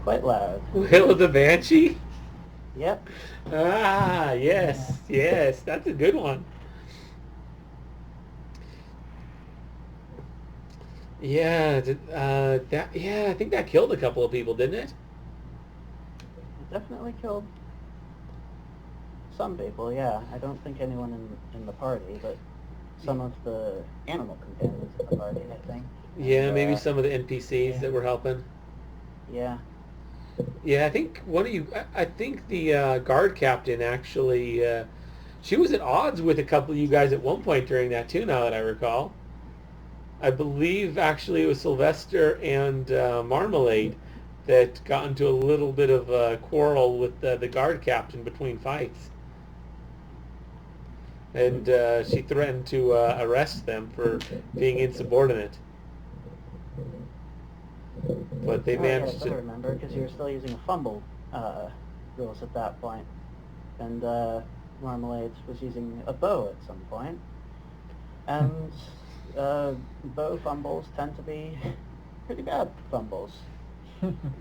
Quite loud. Wail of the Banshee? Yep. Ah, yes, that's a good one. Yeah, I think that killed a couple of people, didn't it? It definitely killed some people, yeah. I don't think anyone in the party, but some of the animal companions in the party, I think. Yeah, And, maybe some of the NPCs yeah. that were helping. Yeah. Yeah, I think one of you. I think the guard captain actually. She was at odds with a couple of you guys at one point during that too. Now that I recall, I believe actually it was Sylvester and Marmalade that got into a little bit of a quarrel with the guard captain between fights, and she threatened to arrest them for being insubordinate. But they managed yes, I to. remember, because you were still using a fumble rules at that point. And Marmalade was using a bow at some point. And bow fumbles tend to be pretty bad fumbles.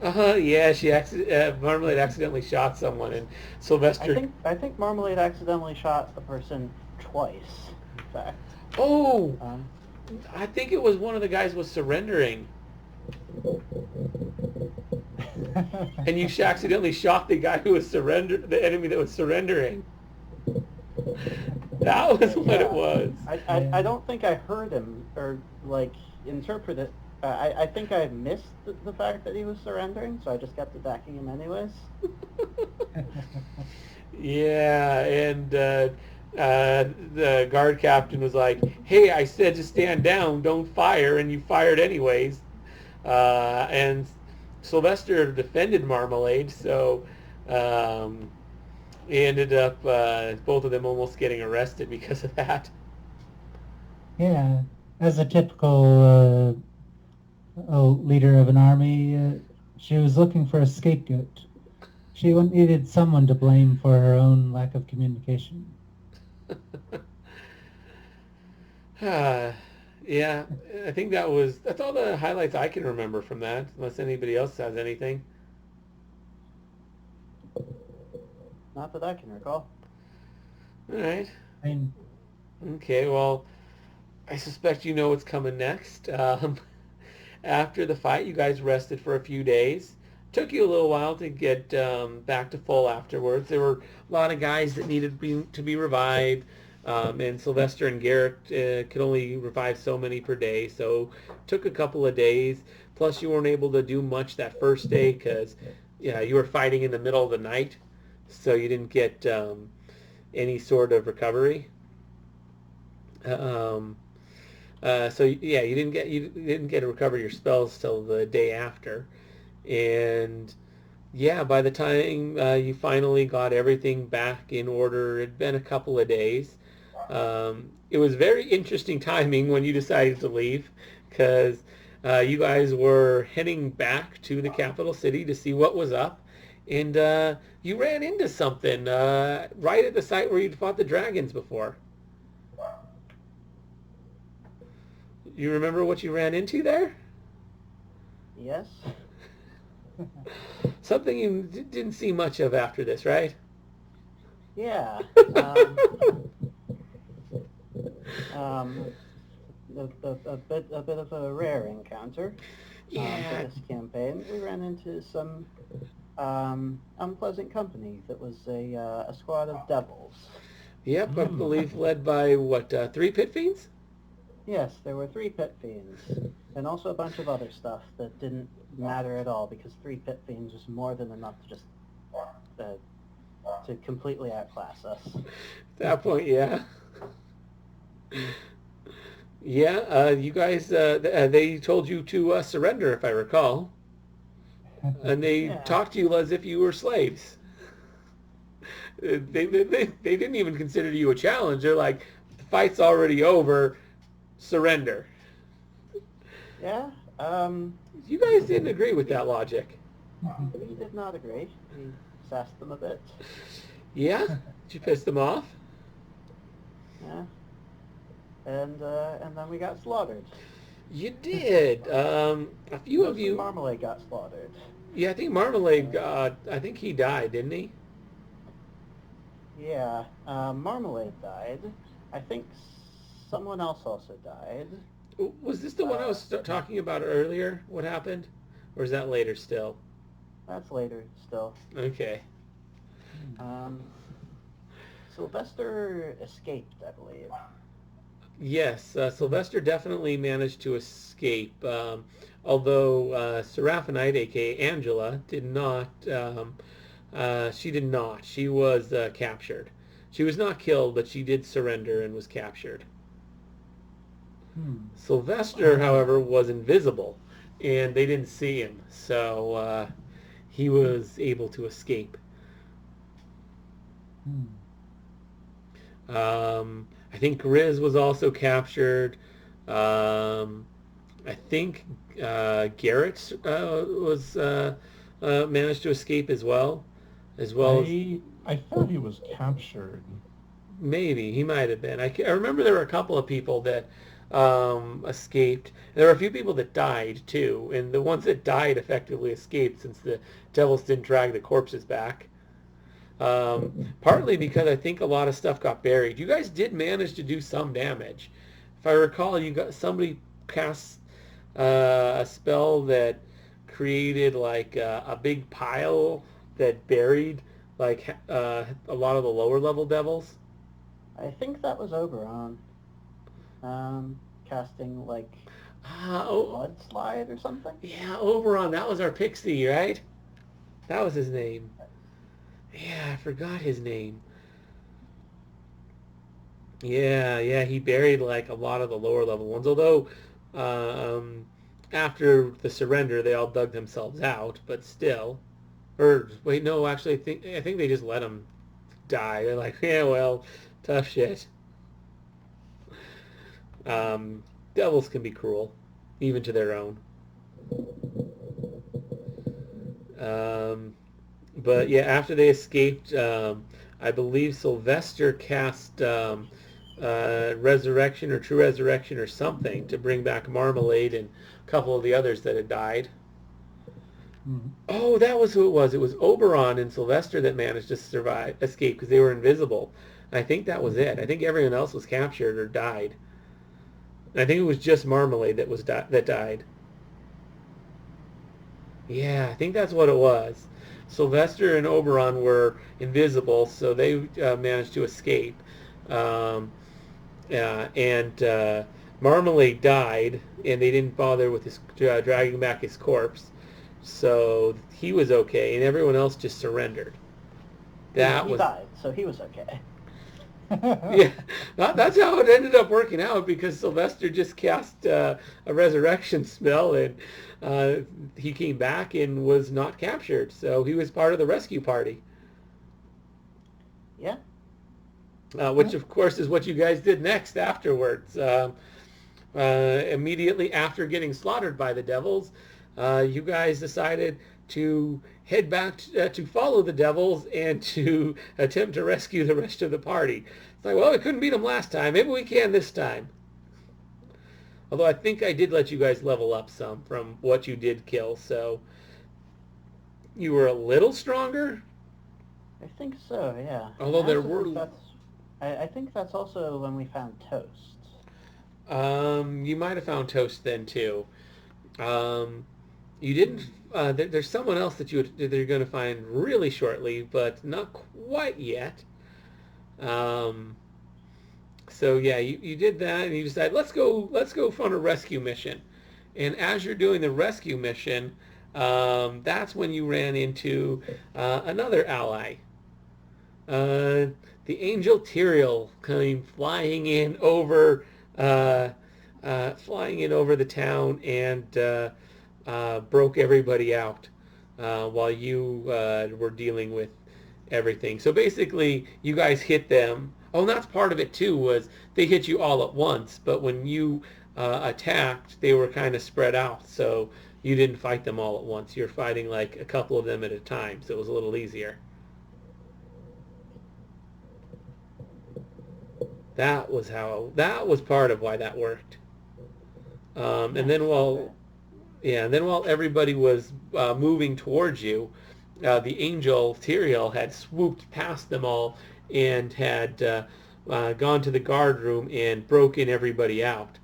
Yeah, Marmalade accidentally shot someone, and Sylvester. I think Marmalade accidentally shot a person twice, in fact. Oh, I think it was one of the guys was surrendering, and you accidentally shot the guy who was the enemy that was surrendering. That was what it was. I don't think I heard him or like interpret it. I think I missed the fact that he was surrendering, so I just kept attacking him anyways. Yeah, and the guard captain was like, "Hey, I said to stand down, don't fire," and you fired anyways. And Sylvester defended Marmalade, so he ended up both of them almost getting arrested because of that. Yeah, as a typical leader of an army, she was looking for a scapegoat. She needed someone to blame for her own lack of communication. Yeah, I think that's all the highlights I can remember from that, unless anybody else has anything. Not that I can recall. All right. I mean, Okay, well, I suspect you know what's coming next. After the fight, you guys rested for a few days. Took you a little while to get back to full afterwards. There were a lot of guys that needed to be revived, and Sylvester and Garrett could only revive so many per day, so took a couple of days. Plus, you weren't able to do much that first day because you were fighting in the middle of the night, so you didn't get any sort of recovery. Um, so yeah, you didn't get to recover your spells till the day after, and yeah, by the time you finally got everything back in order, it'd been a couple of days. It was very interesting timing when you decided to leave, because you guys were heading back to the capital city to see what was up, and you ran into something right at the site where you'd fought the dragons before. You remember what you ran into there? Yes. Something you didn't see much of after this, right? Yeah. Um, a bit of a rare encounter for Yeah. this campaign. We ran into some unpleasant company that was a squad of devils. Yep, I believe led by, what, 3 pit fiends? Yes, there were 3 pit fiends, and also a bunch of other stuff that didn't matter at all because 3 pit fiends was more than enough to just to completely outclass us. At that point, yeah. Yeah, you guys, they told you to surrender, if I recall. And they Yeah. talked to you as if you were slaves. They didn't even consider you a challenge. They're like, the fight's already over, surrender. Yeah. You guys didn't agree with that logic. We did not agree. We sassed them a bit. Yeah? Did you piss them off? Yeah. And then we got slaughtered. You did. A few of Mostly you... Marmalade got slaughtered. Yeah, I think Marmalade, I think he died, didn't he? Yeah. Marmalade died. I think someone else also died. Was this the one I was talking about earlier? What happened? Or is that later still? That's later still. Okay. Sylvester escaped, I believe. Yes, Sylvester definitely managed to escape, although Seraphinite, aka Angela, did not. She did not. She was captured. She was not killed, but she did surrender and was captured. Sylvester, however, was invisible, and they didn't see him, so he was able to escape. I think Grizz was also captured. I think Garrett was managed to escape as well as I thought he was captured. maybe he might have been. I remember there were a couple of people that escaped. There were a few people that died too, and the ones that died effectively escaped since the devils didn't drag the corpses back. Partly because I think a lot of stuff got buried. You guys did manage to do some damage. If I recall, somebody cast a spell that created like a big pile that buried like a lot of the lower level devils. I think that was Oberon. Casting like mudslide or something. Yeah, Oberon. That was our pixie, right? That was his name. Yeah, I forgot his name. Yeah, he buried like a lot of the lower level ones. Although, after the surrender, they all dug themselves out. But still, or wait, no, actually, I think they just let them die. They're like, yeah, well, tough shit. Devils can be cruel, even to their own. But yeah, after they escaped, I believe Sylvester cast Resurrection or True Resurrection or something to bring back Marmalade and a couple of the others that had died. Oh, that was who it was. It was Oberon and Sylvester that managed to escape because they were invisible. I think that was it. I think everyone else was captured or died. And I think it was just Marmalade that died. Yeah, I think that's what it was. Sylvester and Oberon were invisible, so they managed to escape. Um, and Marmalade died, and they didn't bother with his dragging back his corpse. So he was okay, and everyone else just surrendered. Well, That he was died, so he was okay. yeah. That's how it ended up working out because Sylvester just cast a resurrection spell, and uh, he came back and was not captured. So he was part of the rescue party, Yeah. which of course is what you guys did next afterwards. Immediately after getting slaughtered by the devils, you guys decided to head back to follow the devils and to attempt to rescue the rest of the party. It's like, well, we couldn't beat them last time. Maybe we can this time. Although I think I did let you guys level up some from what you did kill, so you were a little stronger. I think so, yeah. Although I there also were, think I think that's also when we found Toast. you might have found Toast then too. Um, you didn't. There's someone else that you're going to find really shortly, but not quite yet. Um, so yeah, you did that, and you decided let's go on a rescue mission. And as you're doing the rescue mission, that's when you ran into another ally. The angel Tyrael came flying in over the town and broke everybody out while you were dealing with everything. So basically, you guys hit them. Oh, and that's part of it too. Was they hit you all at once, but when you attacked, they were kind of spread out. So you didn't fight them all at once. You're fighting like a couple of them at a time. So it was a little easier. That was part of why that worked. And then while everybody was moving towards you, the angel Tyrael had swooped past them all and had gone to the guard room and broken everybody out,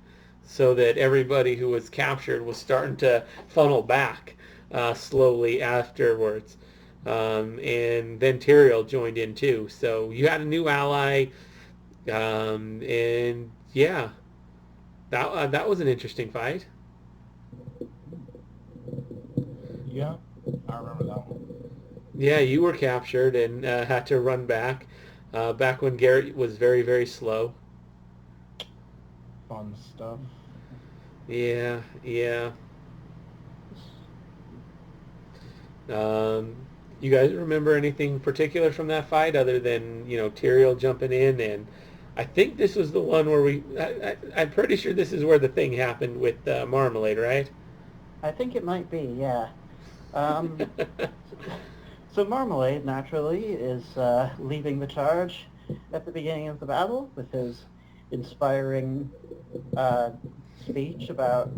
so that everybody who was captured was starting to funnel back slowly afterwards. And then Tyrael joined in too. So you had a new ally. And yeah, that was an interesting fight. Yeah, I remember that one. Yeah, you were captured and had to run back. Back when Garrett was very, very slow. Fun stuff. Yeah, yeah. You guys remember anything particular from that fight other than, Tyrael jumping in? And I think this was the one where I'm pretty sure this is where the thing happened with Marmalade, right? I think it might be, yeah. Um, so Marmalade, naturally, is leading the charge at the beginning of the battle with his inspiring speech about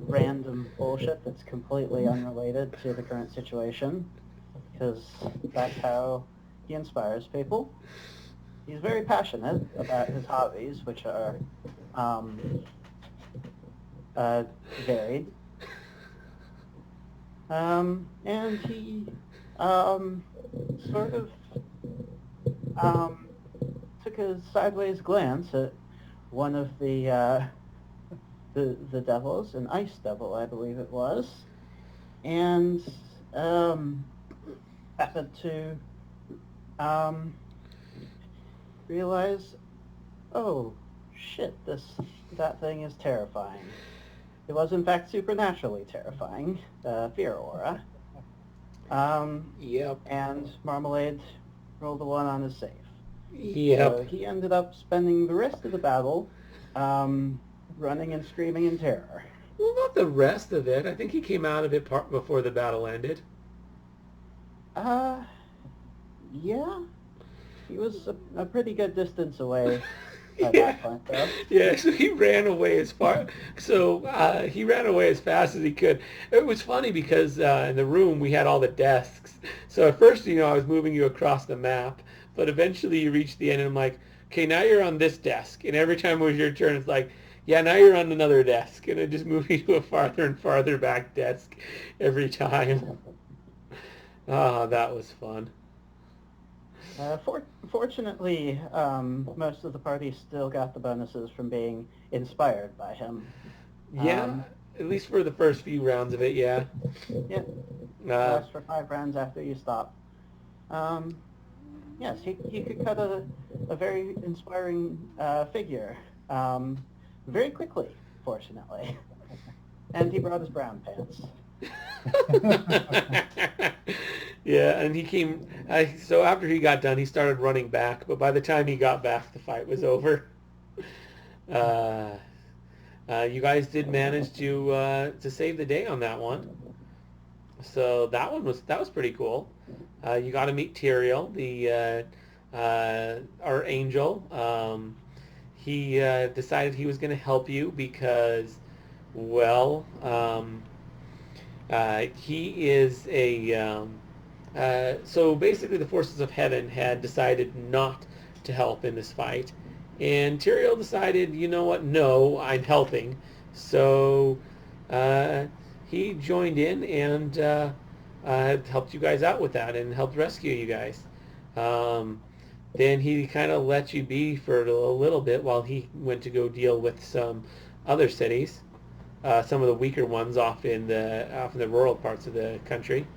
random bullshit that's completely unrelated to the current situation, because that's how he inspires people. He's very passionate about his hobbies, which are varied. And he sort of took a sideways glance at one of the devils, an ice devil, I believe it was, and happened to realize, oh shit, that thing is terrifying. It was in fact supernaturally terrifying, fear aura. Yep. And Marmalade rolled a 1 on his save. Yep. So he ended up spending the rest of the battle running and screaming in terror. Well, not the rest of it. I think he came out of it before the battle ended. Yeah. He was a pretty good distance away at Yeah. that point, though. Yeah, so he ran away as far. So he ran away as fast as he could. It was funny because in the room we had all the desks. So at first, I was moving you across the map, but eventually you reached the end, and I'm like, okay, now you're on this desk. And every time it was your turn, it's like, Yeah, now you're on another desk, and it just moves you to a farther and farther back desk every time. Ah, that was fun. Fortunately, most of the party still got the bonuses from being inspired by him. Yeah, at least for the first few rounds of it, yeah. Yeah, Uh, lasts for 5 rounds after you stop. Um, yes, he could cut a very inspiring figure very quickly, fortunately. And he brought his brown pants. yeah, and he came. So after he got done, he started running back. But by the time he got back, the fight was over. Uh, you guys did manage to save the day on that one. So that was pretty cool. You got to meet Tyrael, the our angel. He decided he was going to help you because, well, he is a so basically the forces of heaven had decided not to help in this fight, and Tyrael decided, you know what, no, I'm helping. So uh, he joined in and helped you guys out with that and helped rescue you guys. Um, then he kind of let you be for a little bit while he went to go deal with some other cities, some of the weaker ones off in the rural parts of the country.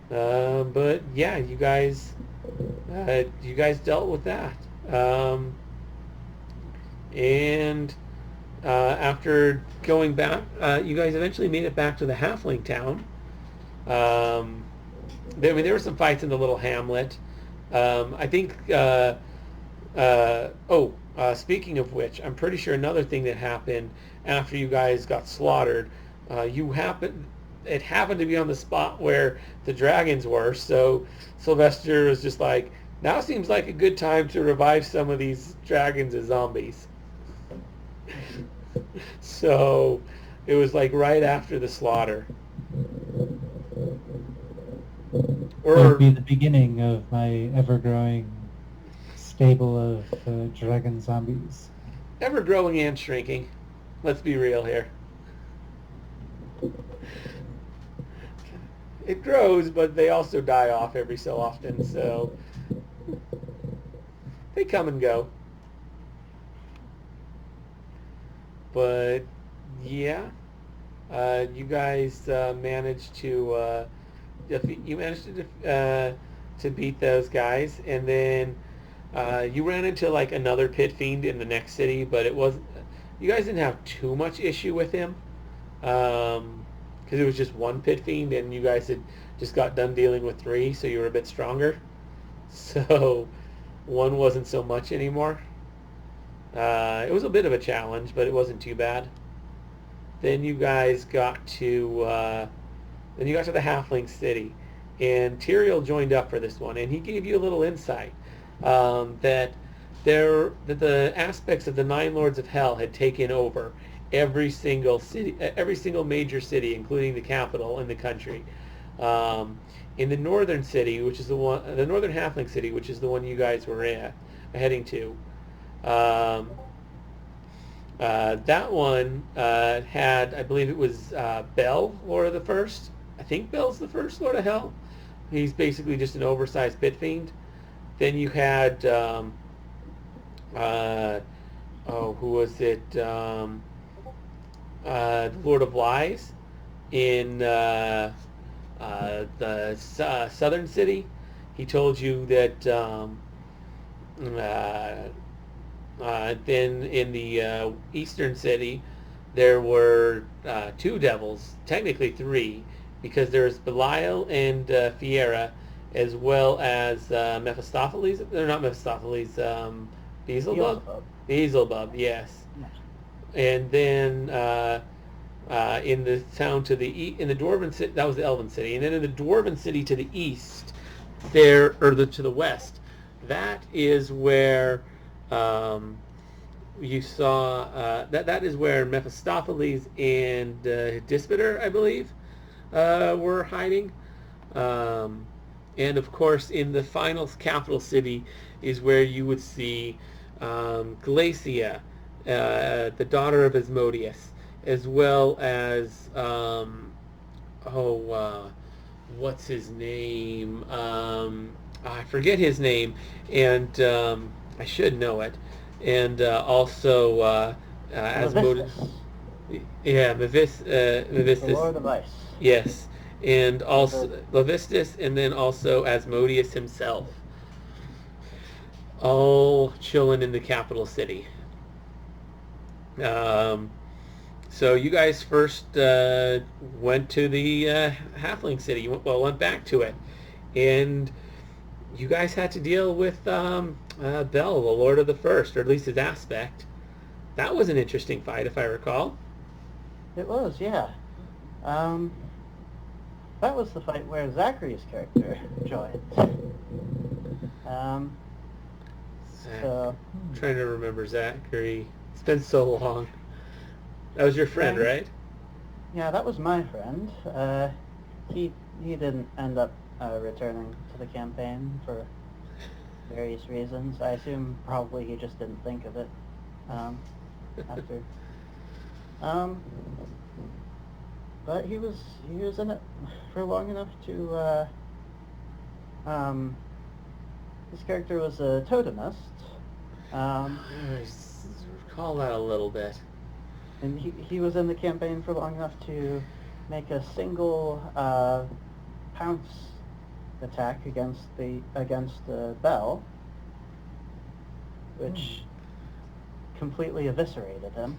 But yeah, you guys dealt with that. And after going back, you guys eventually made it back to the halfling town. Um, there were some fights in the little hamlet. I think. Speaking of which, I'm pretty sure another thing that happened after you guys got slaughtered, it happened to be on the spot where the dragons were. So Sylvester was just like, now seems like a good time to revive some of these dragons as zombies. So it was like right after the slaughter. It would be the beginning of my ever-growing stable of dragon zombies. Ever growing and shrinking. Let's be real here. It grows, but they also die off every so often, so they come and go. But yeah, you guys managed to to beat those guys, and then you ran into like another pit fiend in the next city, but it wasn't. You guys didn't have too much issue with him, because it was just one pit fiend, and you guys had just got done dealing with three, so you were a bit stronger. So one wasn't so much anymore. It was a bit of a challenge, but it wasn't too bad. Then you guys got to the Halfling City, and Tyrael joined up for this one, and he gave you a little insight that the aspects of the Nine Lords of Hell had taken over every single city, every single major city, including the capital in the country. In the northern city, which is the northern Halfling City, which is the one you guys were heading to. That one had, I believe it was Bell, Lord of the First. I think Bell's the first Lord of Hell. He's basically just an oversized pit fiend. Then you had, who was it? The Lord of Lies in the southern city. He told you that then in the eastern city there were two devils, technically three, because there's Belial and Fiera, as well as Mephistopheles. They're not Mephistopheles. Beelzebub. Beelzebub, yes. Yes. And then in the town in the Dwarven city, that was the Elven city, and then in the Dwarven city to the east, to the west, that is where you saw that is where Mephistopheles and Dispeter, I believe, were hiding. And of course, in the final capital city is where you would see Glacia, the daughter of Asmodeus, as well as what's his name? I forget his name, and I should know it. And also Asmodeus. Levistus, Yeah, the Mevistus. Lord of Ice. Yes, and also The, Levistus, and then also Asmodeus himself, all chilling in the capital city. Um, so you guys first went to the Halfling city. Went back to it, and you guys had to deal with Bel, the Lord of the First, or at least his aspect. That was an interesting fight, if I recall. it was, yeah. Um, that was the fight where Zachary's character joined. Um, so, I'm trying to remember Zachary. It's been so long. That was your friend, Yeah. right? yeah, that was my friend. He didn't end up returning to the campaign for various reasons. I assume probably he just didn't think of it after. Um, but he was in it for long enough to. His character was a totemist, I recall that a little bit. and he was in the campaign for long enough to make a single pounce attack against Bell, which completely eviscerated him.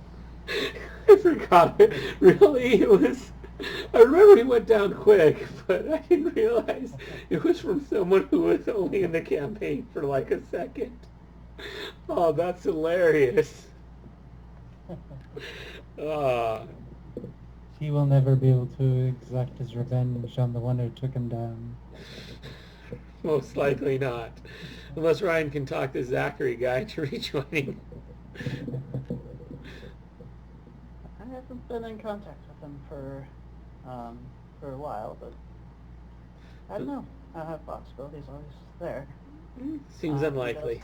I forgot it. Really, it was. I remember he went down quick, but I didn't realize it was from someone who was only in the campaign for like a second. Oh, that's hilarious. Ah, He will never be able to exact his revenge on the one who took him down. most likely not, unless Ryan can talk the Zachary guy to rejoining. I haven't been in contact with him for a while, but I don't know. Possibility's always there. Seems unlikely.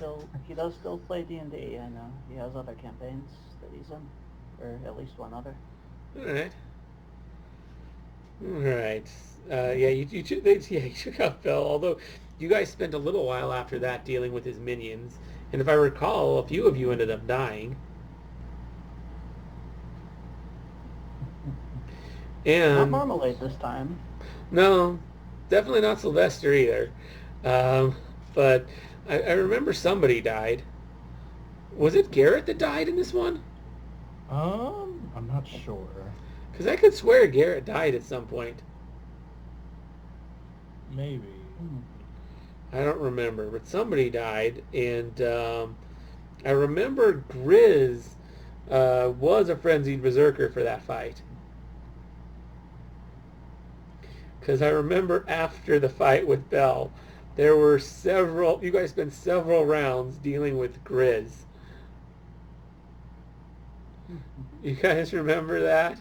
He does still play D&D. I know he has other campaigns that he's in, or at least one other. All right. All right. You took out Bell. Although you guys spent a little while after that dealing with his minions, and if I recall, a few of you ended up dying. Not And Marmalade this time. no, definitely not Sylvester either. But I remember somebody died. Was it Garrett that died in this one? I'm not sure. Because I could swear Garrett died at some point. Maybe. I don't remember, but somebody died, and I remember Grizz was a frenzied berserker for that fight. Because I remember after the fight with Bell, there were you guys spent several rounds dealing with Grizz. You guys remember that?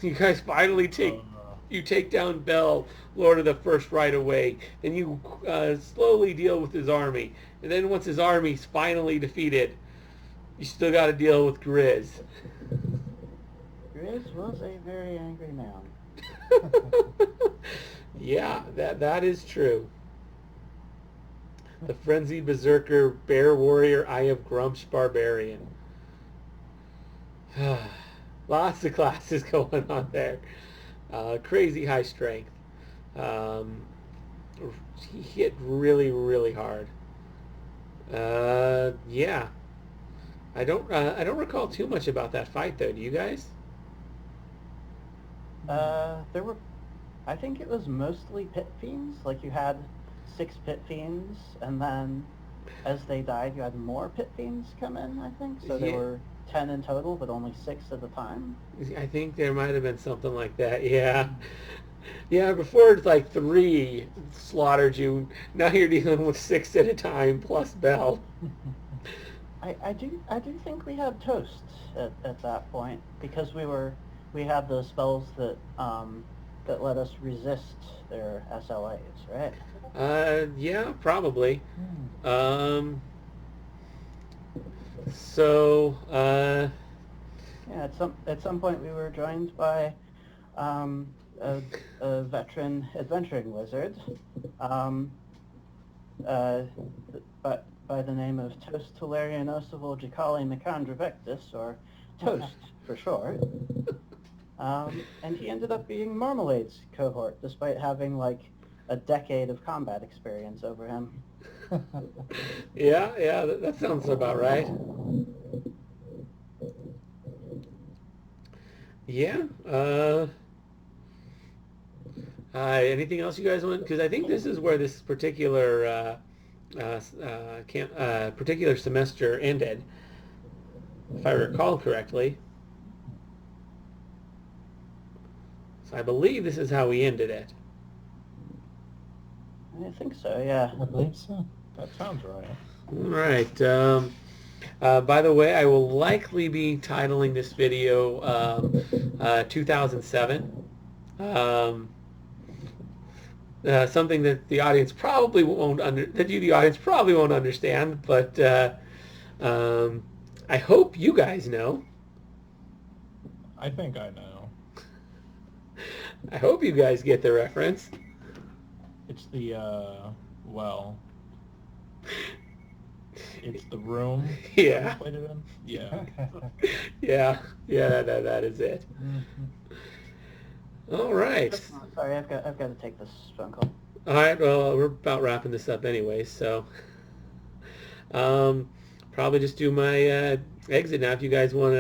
You guys finally take down Bell, Lord of the First, right away. Then you slowly deal with his army. And then once his army's finally defeated, you still got to deal with Grizz. Grizz was a very angry man. Yeah, that is true. The Frenzied Berserker, Bear Warrior, Eye of Grumsh Barbarian. Lots of classes going on there. Crazy high strength. He hit really, really hard. Yeah. I don't recall too much about that fight though. Do you guys? I think it was mostly pit fiends. Like you had 6 pit fiends, and then as they died, you had more pit fiends come in. I think so. There were 10 in total, but only 6 at a time. I think there might have been something like that. Yeah. Yeah, before it's like 3 slaughtered you. Now you're dealing with 6 at a time plus Bell. I do think we had Toast at that point, because we had the spells that that let us resist their SLAs, right? Yeah, probably. So, Yeah, at some point we were joined by um, a veteran adventuring wizard, um, uh, but by the name of Toast Volgicali Micandravectus, or Toast for short. And he ended up being Marmalade's cohort, despite having like a decade of combat experience over him. yeah, that sounds about right. Yeah. Anything else you guys want? Because I think this is where this particular particular semester ended, if I recall correctly. So I believe this is how we ended it. I think so, yeah. I believe so. That sounds right. All right. By the way, I will likely be titling this video 2007. Something that the audience probably won't the audience probably won't understand, but I hope you guys know. I think I know. I hope you guys get the reference. It's the, well, it's the room Yeah. that we played it in? Yeah. Yeah, that is it. All right. Sorry, I've got to take this phone call. All right, well, we're about wrapping this up anyway, so probably just do my exit now if you guys want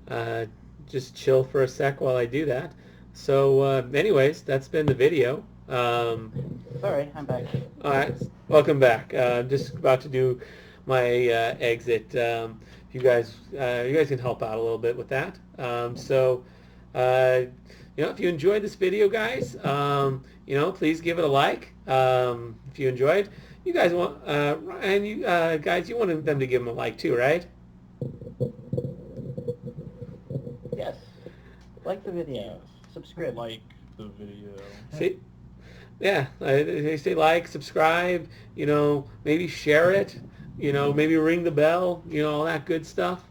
to just chill for a sec while I do that. So anyways, that's been the video. Sorry, I'm back. All right, welcome back. Just about to do my exit. You guys can help out a little bit with that. If you enjoyed this video, guys, please give it a like. If you enjoyed, you guys want and you guys, you wanted them to give them a like too, right? Yes. Like the video. Yes. Subscribe. Like the video. See? Yeah, they say like, subscribe, maybe share it, maybe ring the bell, all that good stuff.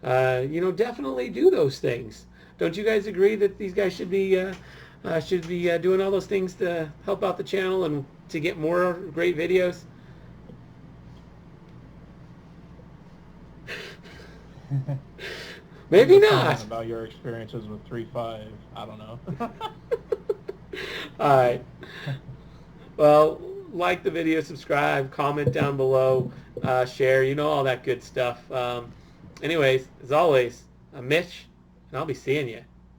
Definitely do those things. Don't you guys agree that these guys should be doing all those things to help out the channel and to get more great videos? Maybe not. About your experiences with 3.5, I don't know. All right. Well, like the video, subscribe, comment down below, share, all that good stuff. Anyways, as always, I'm Mitch, and I'll be seeing you.